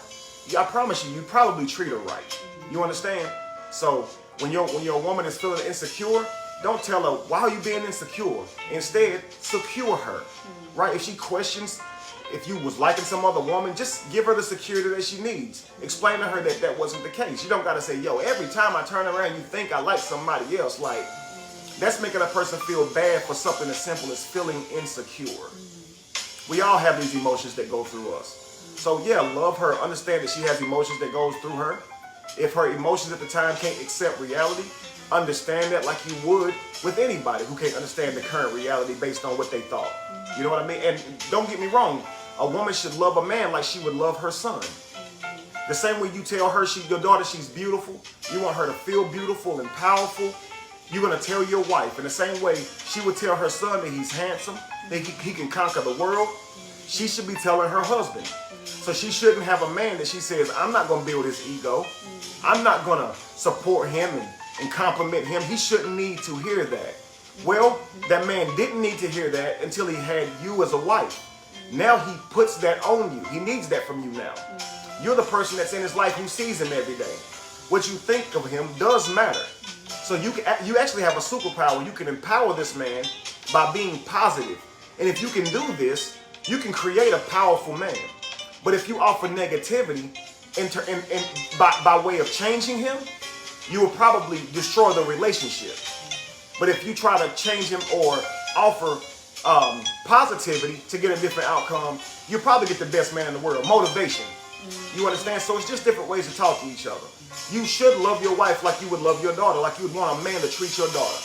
I promise you probably treat her right. You understand? So when your woman is feeling insecure, don't tell her, why are you being insecure? Instead, secure her. Right? If she questions if you was liking some other woman, just give her the security that she needs. Explain to her that that wasn't the case. You don't gotta say, yo, every time I turn around you think I like somebody else. Like, that's making a person feel bad for something as simple as feeling insecure. We all have these emotions that go through us. So yeah, love her. Understand that she has emotions that goes through her. If her emotions at the time can't accept reality, understand that like you would with anybody who can't understand the current reality based on what they thought. You know what I mean? And don't get me wrong, a woman should love a man like she would love her son. The same way you tell her, your daughter, she's beautiful, you want her to feel beautiful and powerful, you're going to tell your wife. In the same way she would tell her son that he's handsome, that he can conquer the world, she should be telling her husband. So she shouldn't have a man that she says, I'm not going to build his ego. I'm not going to support him and compliment him. He shouldn't need to hear that. Well, that man didn't need to hear that until he had you as a wife. Now he puts that on you. He needs that from you now. You're the person that's in his life who sees him every day. What you think of him does matter. So you actually have a superpower. You can empower this man by being positive. And if you can do this, you can create a powerful man. But if you offer negativity by way of changing him, you will probably destroy the relationship. But if you try to change him or offer positivity to get a different outcome, you'll probably get the best man in the world. Motivation. You understand? So it's just different ways to talk to each other. You should love your wife like you would love your daughter, like you would want a man to treat your daughter.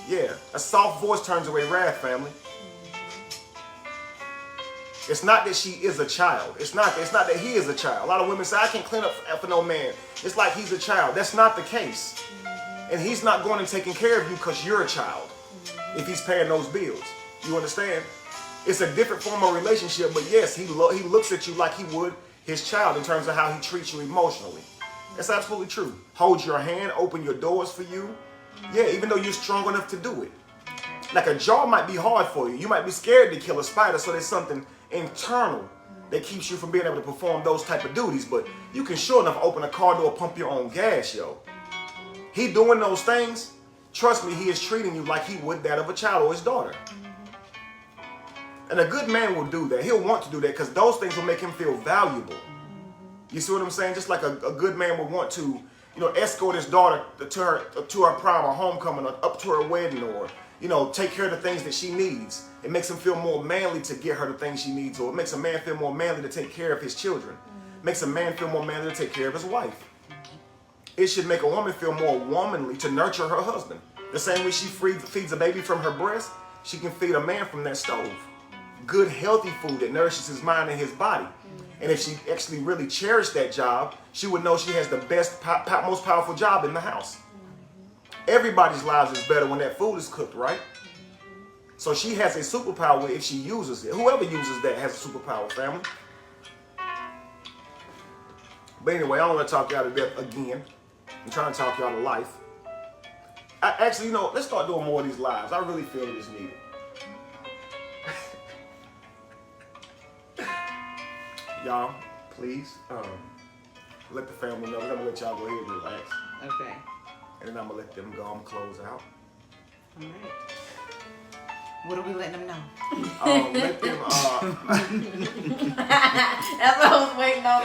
Yeah, a soft voice turns away wrath, family. It's not that she is a child. It's not that he is a child. A lot of women say, I can't clean up for no man. It's like he's a child. That's not the case. And he's not going and taking care of you because you're a child. If he's paying those bills. You understand? It's a different form of relationship, but yes, he looks at you like he would his child in terms of how he treats you emotionally. That's absolutely true. Hold your hand, open your doors for you. Yeah, even though you're strong enough to do it. Like a jar might be hard for you. You might be scared to kill a spider, so there's something internal that keeps you from being able to perform those type of duties. But you can sure enough open a car door, pump your own gas, yo. He doing those things, trust me, he is treating you like he would that of a child or his daughter. And a good man will do that. He'll want to do that because those things will make him feel valuable. You see what I'm saying? Just like a good man would want to, escort his daughter to her prom or homecoming or up to her wedding, or, take care of the things that she needs. It makes him feel more manly to get her the things she needs, or it makes a man feel more manly to take care of his children. It makes a man feel more manly to take care of his wife. It should make a woman feel more womanly to nurture her husband. The same way she feeds a baby from her breast, she can feed a man from that stove. Good, healthy food that nourishes his mind and his body. And if she actually really cherished that job, she would know she has the best, most powerful job in the house. Everybody's lives is better when that food is cooked, right? So she has a superpower if she uses it. Whoever uses that has a superpower, family. But anyway, I don't want to talk y'all to death again. I'm trying to talk y'all to life. Actually, let's start doing more of these lives. I really feel this needed. Y'all, please, let the family know. I'm going to let y'all go ahead and relax. Okay. And then I'm going to let them go. I'm going to close out. All right. What are we letting them know? Let them, That's what I was waiting on,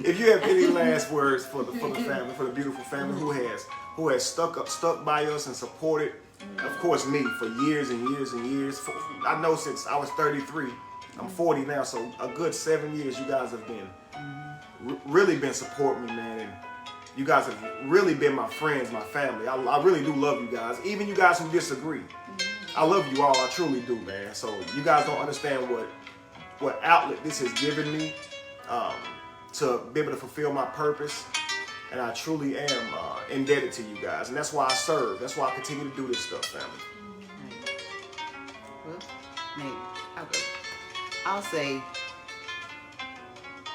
if you have any last words for the family, for the beautiful family who has stuck by us and supported, of course, me for years and years and years. I know since I was 33, I'm 40 now, so a good 7 years you guys have been really been supporting me, man. And you guys have really been my friends, my family. I really do love you guys, even you guys who disagree. I love you all, I truly do, man. So you guys don't understand what outlet this has given me to be able to fulfill my purpose. And I truly am indebted to you guys. And that's why I serve. That's why I continue to do this stuff, family. Well, maybe I'll say,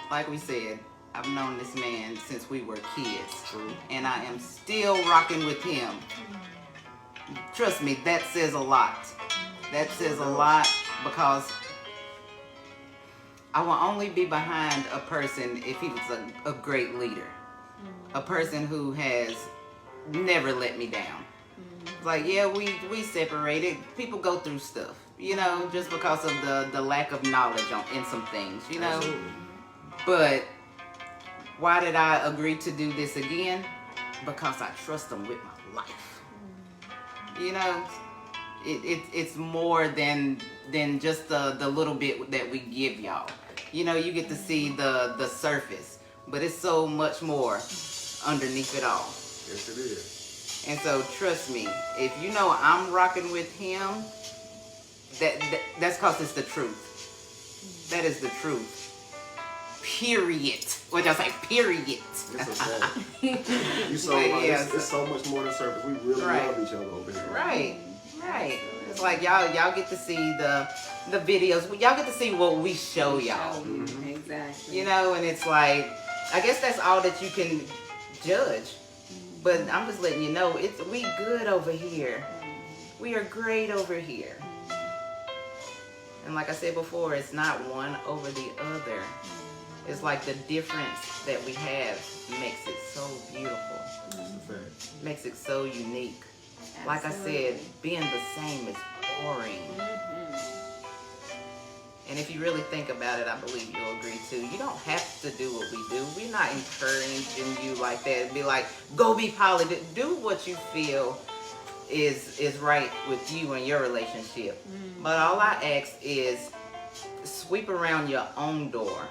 like we said, I've known this man since we were kids. True. And I am still rocking with him. Trust me, that says a lot. That says a lot, because I will only be behind a person if he was a great leader. A person who has never let me down. Like, yeah, we separated. People go through stuff, just because of the lack of knowledge in some things, Absolutely. But why did I agree to do this again? Because I trust him with my life. It's more than just the little bit that we give y'all. You get to see the surface, but it's so much more underneath it all. Yes, it is. And so trust me, if I'm rocking with him, that's because it's the truth. That is the truth. Period. What y'all say? Period. It's okay. It's so much more than surface. We really love each other over here. Right. It's like y'all get to see the videos. Y'all get to see what we show y'all. Exactly. And it's like, I guess that's all that you can judge. But I'm just letting you know, we good over here. We are great over here. And like I said before, it's not one over the other. It's like the difference that we have makes it so beautiful. Makes it so unique. Absolutely. Like I said, being the same is boring. And if you really think about it, I believe you'll agree too. You don't have to do what we do. We're not encouraging you like that. Be like, go be poly. Do what you feel is right with you and your relationship. But all I ask is sweep around your own door.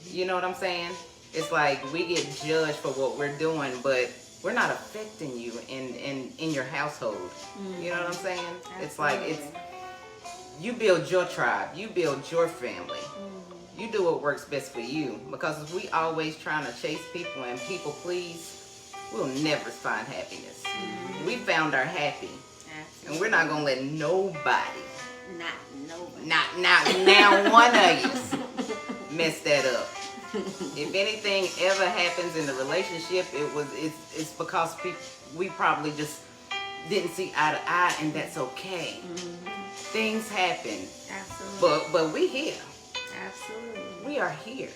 You know what I'm saying? It's like we get judged for what we're doing, but we're not affecting you in your household. You know what I'm saying? Absolutely. It's like you build your tribe, you build your family. You do what works best for you, because if we always trying to chase people and people please, we'll never find happiness. We found our happy. Absolutely. And we're not gonna let nobody, Not nobody. not now one of you, mess that up. If anything ever happens in the relationship, it's because we probably just didn't see eye to eye, and that's okay. Things happen. Absolutely. But we here. Absolutely. We are here.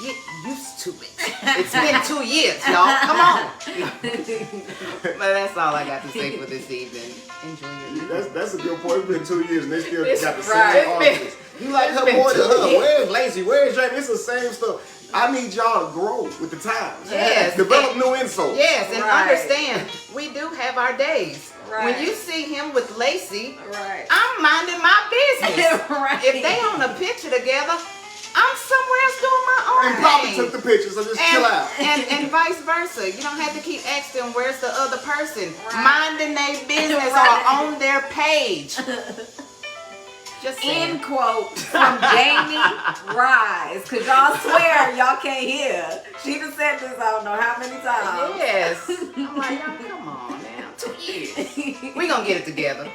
Get used to it. It's been 2 years, y'all. Come on. But that's all I got to say for this evening. Enjoy your evening. That's a good point. It's been 2 years and they still It's got the right. same arguments. You like her more than her. Where's Lacey? Where's Jamie? It's the same stuff. I need y'all to grow with the times. Yes. Develop new insults. Yes, and Right. understand, we do have our days. Right. When you see him with Lacey, Right. I'm minding my business. Right. If they on a picture together, I'm somewhere else doing my own And Papa thing. took the picture, so just chill out. And vice versa. You don't have to keep asking where's the other person. Right. Minding their business Right. or on their page. Just saying. End quote from Jamie Rise. Cause y'all swear y'all can't hear. She done said this I don't know how many times. Yes. I'm like, y'all, come on now. 2 years. We gonna get it together.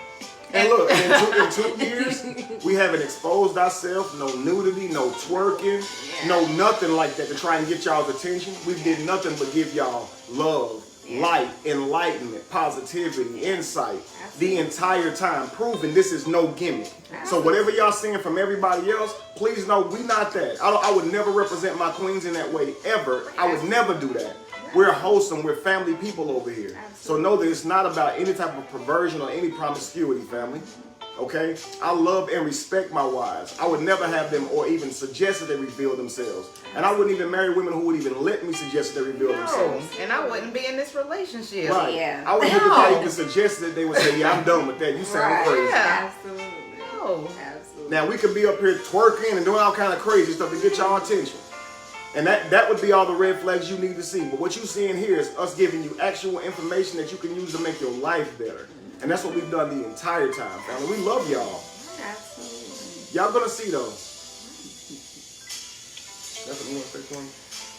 And look, in 2 years, we haven't exposed ourselves, no nudity, no twerking, no nothing like that to try and get y'all's attention. We did nothing but give y'all love, light, enlightenment, positivity, insight the entire time, proving this is no gimmick. So whatever y'all seeing from everybody else, please know we not that. I would never represent my queens in that way, ever. I would never do that. We're wholesome, we're family people over here. So know that it's not about any type of perversion or any promiscuity, family. Okay? I love and respect my wives. I would never have them or even suggest that they reveal themselves. And I wouldn't even marry women who would even let me suggest that they reveal No, themselves. and I wouldn't be in this relationship. Right. Yeah. I wouldn't No. even suggest that they would say, yeah, I'm done with that. You sound Right. crazy. Yeah. Absolutely. No. Absolutely. Now we could be up here twerking and doing all kind of crazy stuff to get y'all attention. And that would be all the red flags you need to see. But what you seeing here is us giving you actual information that you can use to make your life better. And that's what we've done the entire time, family. We love y'all. Absolutely. Y'all gonna see though. That's what you want to say, Queen?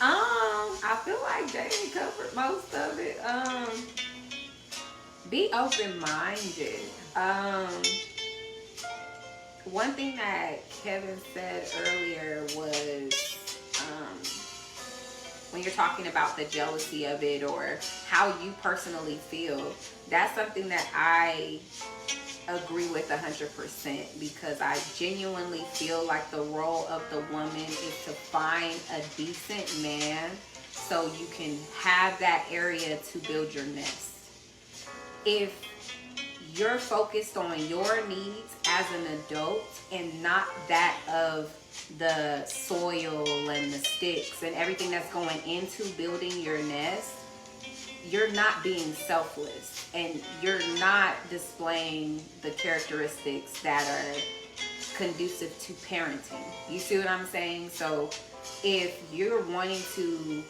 I feel like Jamie covered most of it. Be open-minded. One thing that Kevin said earlier was when you're talking about the jealousy of it or how you personally feel, that's something that I agree with 100% because I genuinely feel like the role of the woman is to find a decent man so you can have that area to build your nest. If you're focused on your needs as an adult and not that of the soil and the sticks and everything that's going into building your nest, you're not being selfless and you're not displaying the characteristics that are conducive to parenting. You see what I'm saying? So if you're wanting to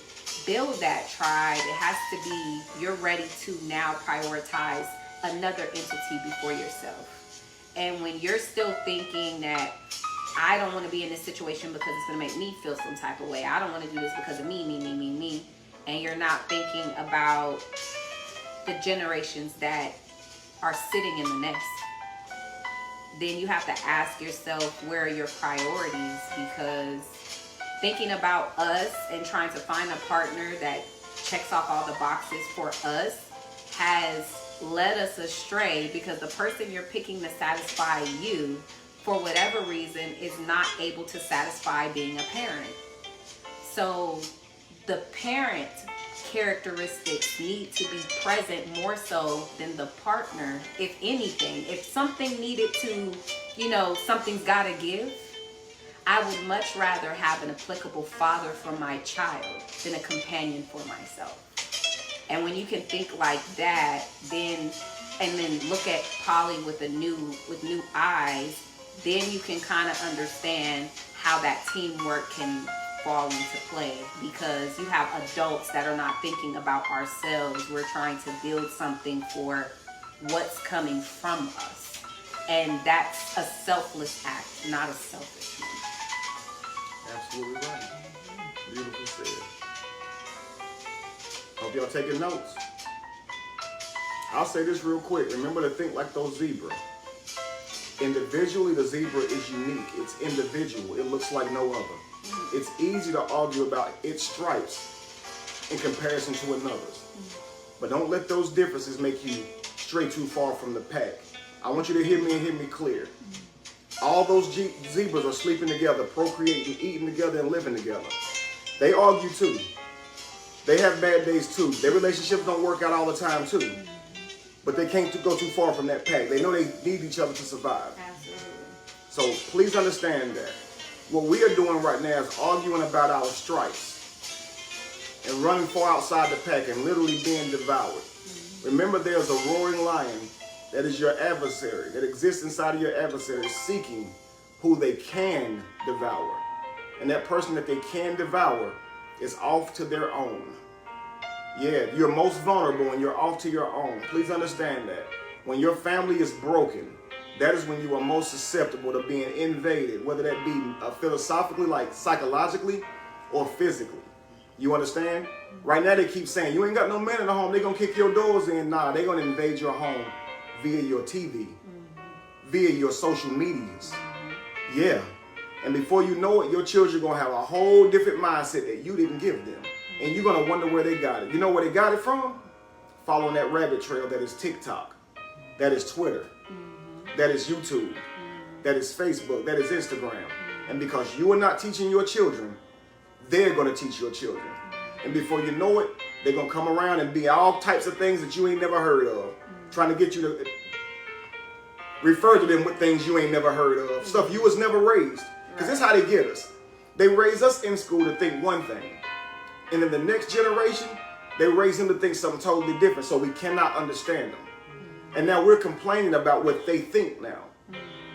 build that tribe, it has to be you're ready to now prioritize another entity before yourself. And when you're still thinking that I don't want to be in this situation because it's going to make me feel some type of way, I don't want to do this because of me, and you're not thinking about the generations that are sitting in the nest, then you have to ask yourself, where are your priorities? Because thinking about us and trying to find a partner that checks off all the boxes for us has led us astray, because the person you're picking to satisfy you, for whatever reason, is not able to satisfy being a parent. So the parent characteristics need to be present more so than the partner. If anything, if something needed to, something's gotta give, I would much rather have an applicable father for my child than a companion for myself. And when you can think like that, then look at Polly with new eyes, then you can kind of understand how that teamwork can fall into play, because you have adults that are not thinking about ourselves. We're trying to build something for what's coming from us. And that's a selfless act, not a selfish one. Absolutely right. Beautiful said. Hope y'all taking notes. I'll say this real quick. Remember to think like those zebras. Individually, the zebra is unique. It's individual. It looks like no other. It's easy to argue about its stripes in comparison to another's. But don't let those differences make you stray too far from the pack. I want you to hear me and hear me clear. All those zebras are sleeping together, procreating, eating together, and living together. They argue too. They have bad days too. Their relationships don't work out all the time too. But they can't go too far from that pack. They know they need each other to survive. Absolutely. So please understand that. What we are doing right now is arguing about our stripes and running far outside the pack and literally being devoured. Remember, there's a roaring lion that is your adversary, that exists inside of your adversary, seeking who they can devour. And that person that they can devour is off to their own. Yeah, you're most vulnerable when you're off to your own. Please understand that. When your family is broken, that is when you are most susceptible to being invaded, whether that be philosophically, like psychologically, or physically. You understand? Right now they keep saying, you ain't got no men in the home, they're going to kick your doors in. Nah, they're going to invade your home via your TV, via your social medias. Yeah. And before you know it, your children are going to have a whole different mindset that you didn't give them. And you're going to wonder where they got it. You know where they got it from? Following that rabbit trail that is TikTok, that is Twitter, that is YouTube, that is Facebook, that is Instagram. And because you are not teaching your children, they're going to teach your children. And before you know it, they're going to come around and be all types of things that you ain't never heard of, trying to get you to refer to them with things you ain't never heard of, stuff you was never raised. Because this is how they get us. They raise us in school to think one thing. And in the next generation, they raise them to think something totally different, so we cannot understand them. And now we're complaining about what they think now.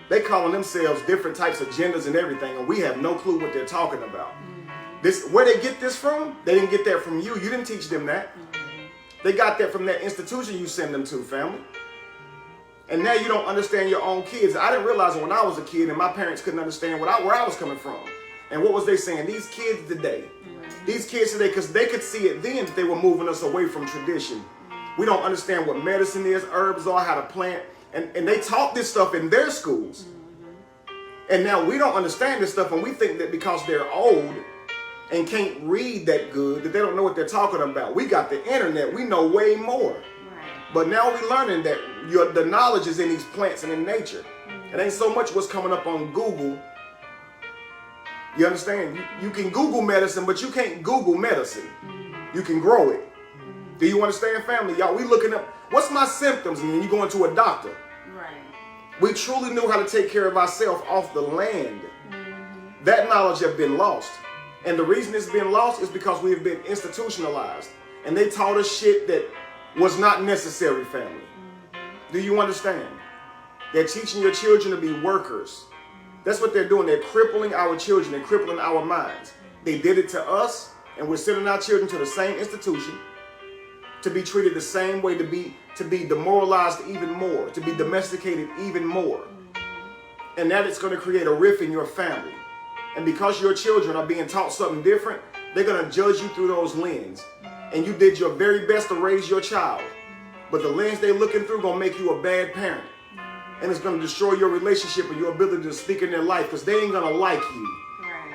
They calling themselves different types of genders and everything, and we have no clue what they're talking about. Where they get this from, they didn't get that from you. You didn't teach them that. They got that from that institution you send them to, family. And now you don't understand your own kids. I didn't realize it when I was a kid and my parents couldn't understand where I was coming from. And what was they saying? These kids today, these kids today, because they could see it then that they were moving us away from tradition. We don't understand what medicine is, herbs are, how to plant. And they taught this stuff in their schools. And now we don't understand this stuff, and we think that because they're old and can't read that good, that they don't know what they're talking about. We got the internet. We know way more. But now we're learning that the knowledge is in these plants and in nature. It ain't so much what's coming up on Google. You understand? You can Google medicine, but you can't Google medicine. You can grow it. Do you understand, family? Y'all, we looking up, what's my symptoms? And then you go into a doctor. Right. We truly knew how to take care of ourselves off the land. That knowledge has been lost. And the reason it's been lost is because we have been institutionalized. And they taught us shit that was not necessary, family. Do you understand? They're teaching your children to be workers. That's what they're doing. They're crippling our children. They're crippling our minds. They did it to us, and we're sending our children to the same institution to be treated the same way, to be demoralized even more, to be domesticated even more. And that is going to create a rift in your family. And because your children are being taught something different, they're going to judge you through those lenses. And you did your very best to raise your child. But the lens they're looking through going to make you a bad parent. And it's going to destroy your relationship and your ability to speak in their life, because they ain't going to like you.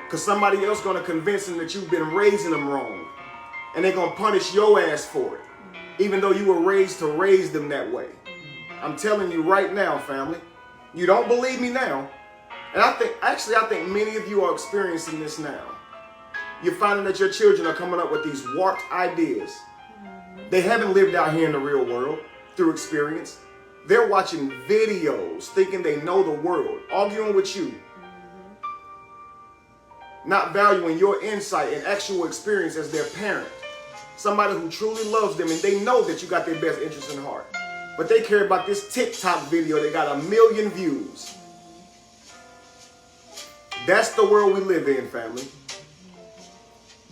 Because somebody else going to convince them that you've been raising them wrong. And they're going to punish your ass for it. Even though you were raised to raise them that way. I'm telling you right now, family. You don't believe me now. And I think many of you are experiencing this now. You're finding that your children are coming up with these warped ideas. They haven't lived out here in the real world through experience. They're watching videos thinking they know the world, arguing with you. Not valuing your insight and actual experience as their parent. Somebody who truly loves them, and they know that you got their best interest in heart. But they care about this TikTok video that got 1 million views. That's the world we live in, family.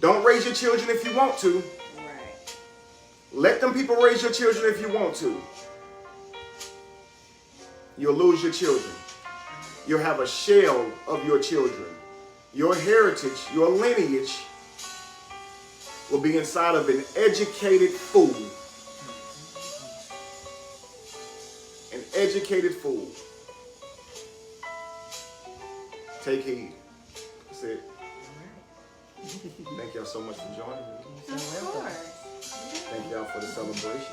Don't raise your children if you want to. Right. Let them people raise your children if you want to. You'll lose your children. You'll have a shell of your children. Your heritage, your lineage will be inside of an educated fool. An educated fool. Take heed. That's it. Thank y'all so much for joining me. Of course. Thank y'all for the celebrations.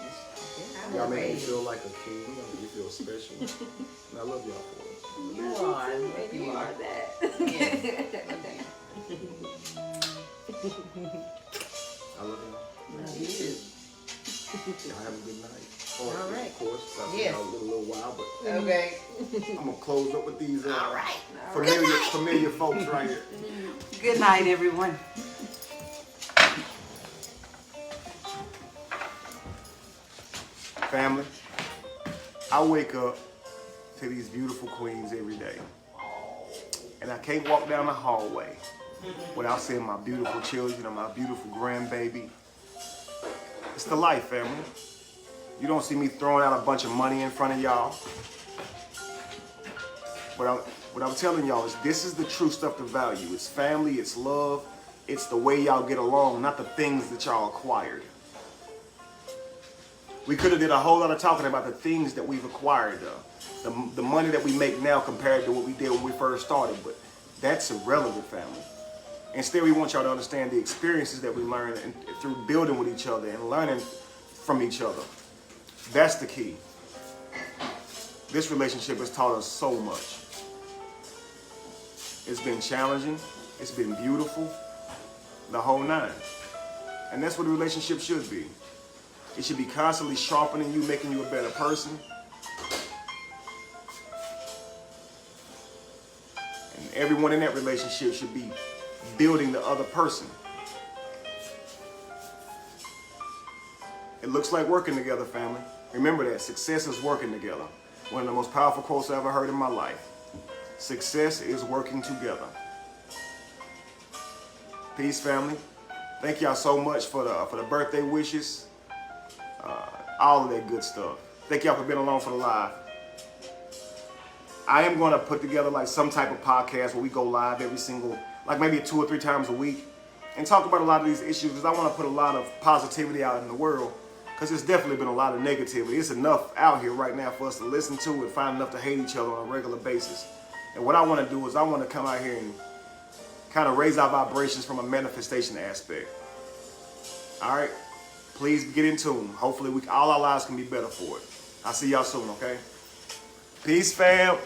Y'all make me feel like a king. Y'all make me feel special. And I love y'all for it. You are. And you are that. Yes. I love y'all. Love you too. Y'all have a good night. All right. Of course. I'll see Yes. y'all in a little while, but Okay. I'm gonna close up with these All right. familiar folks right here. Good night, everyone. Family, I wake up to these beautiful queens every day. And I can't walk down the hallway without seeing my beautiful children and my beautiful grandbaby. It's the life, family. You don't see me throwing out a bunch of money in front of y'all. What I'm telling y'all is this is the true stuff to value. It's family, it's love, it's the way y'all get along, not the things that y'all acquired. We could have did a whole lot of talking about the things that we've acquired, the money that we make now compared to what we did when we first started, but that's irrelevant, family. Instead, we want y'all to understand the experiences that we learn through building with each other and learning from each other. That's the key. This relationship has taught us so much. It's been challenging, it's been beautiful, the whole nine. And that's what a relationship should be. It should be constantly sharpening you, making you a better person. And everyone in that relationship should be building the other person. It looks like working together, family. Remember that. Success is working together. One of the most powerful quotes I ever heard in my life. Success is working together. Peace, family. Thank y'all so much for the birthday wishes. All of that good stuff. Thank y'all for being along for the live. I am going to put together like some type of podcast where we go live every single, like maybe 2 or 3 times a week and talk about a lot of these issues because I want to put a lot of positivity out in the world because there's definitely been a lot of negativity. It's enough out here right now for us to listen to and find enough to hate each other on a regular basis. And what I want to do is I want to come out here and kind of raise our vibrations from a manifestation aspect. All right? Please get in tune. Hopefully all our lives can be better for it. I'll see y'all soon, okay? Peace, fam.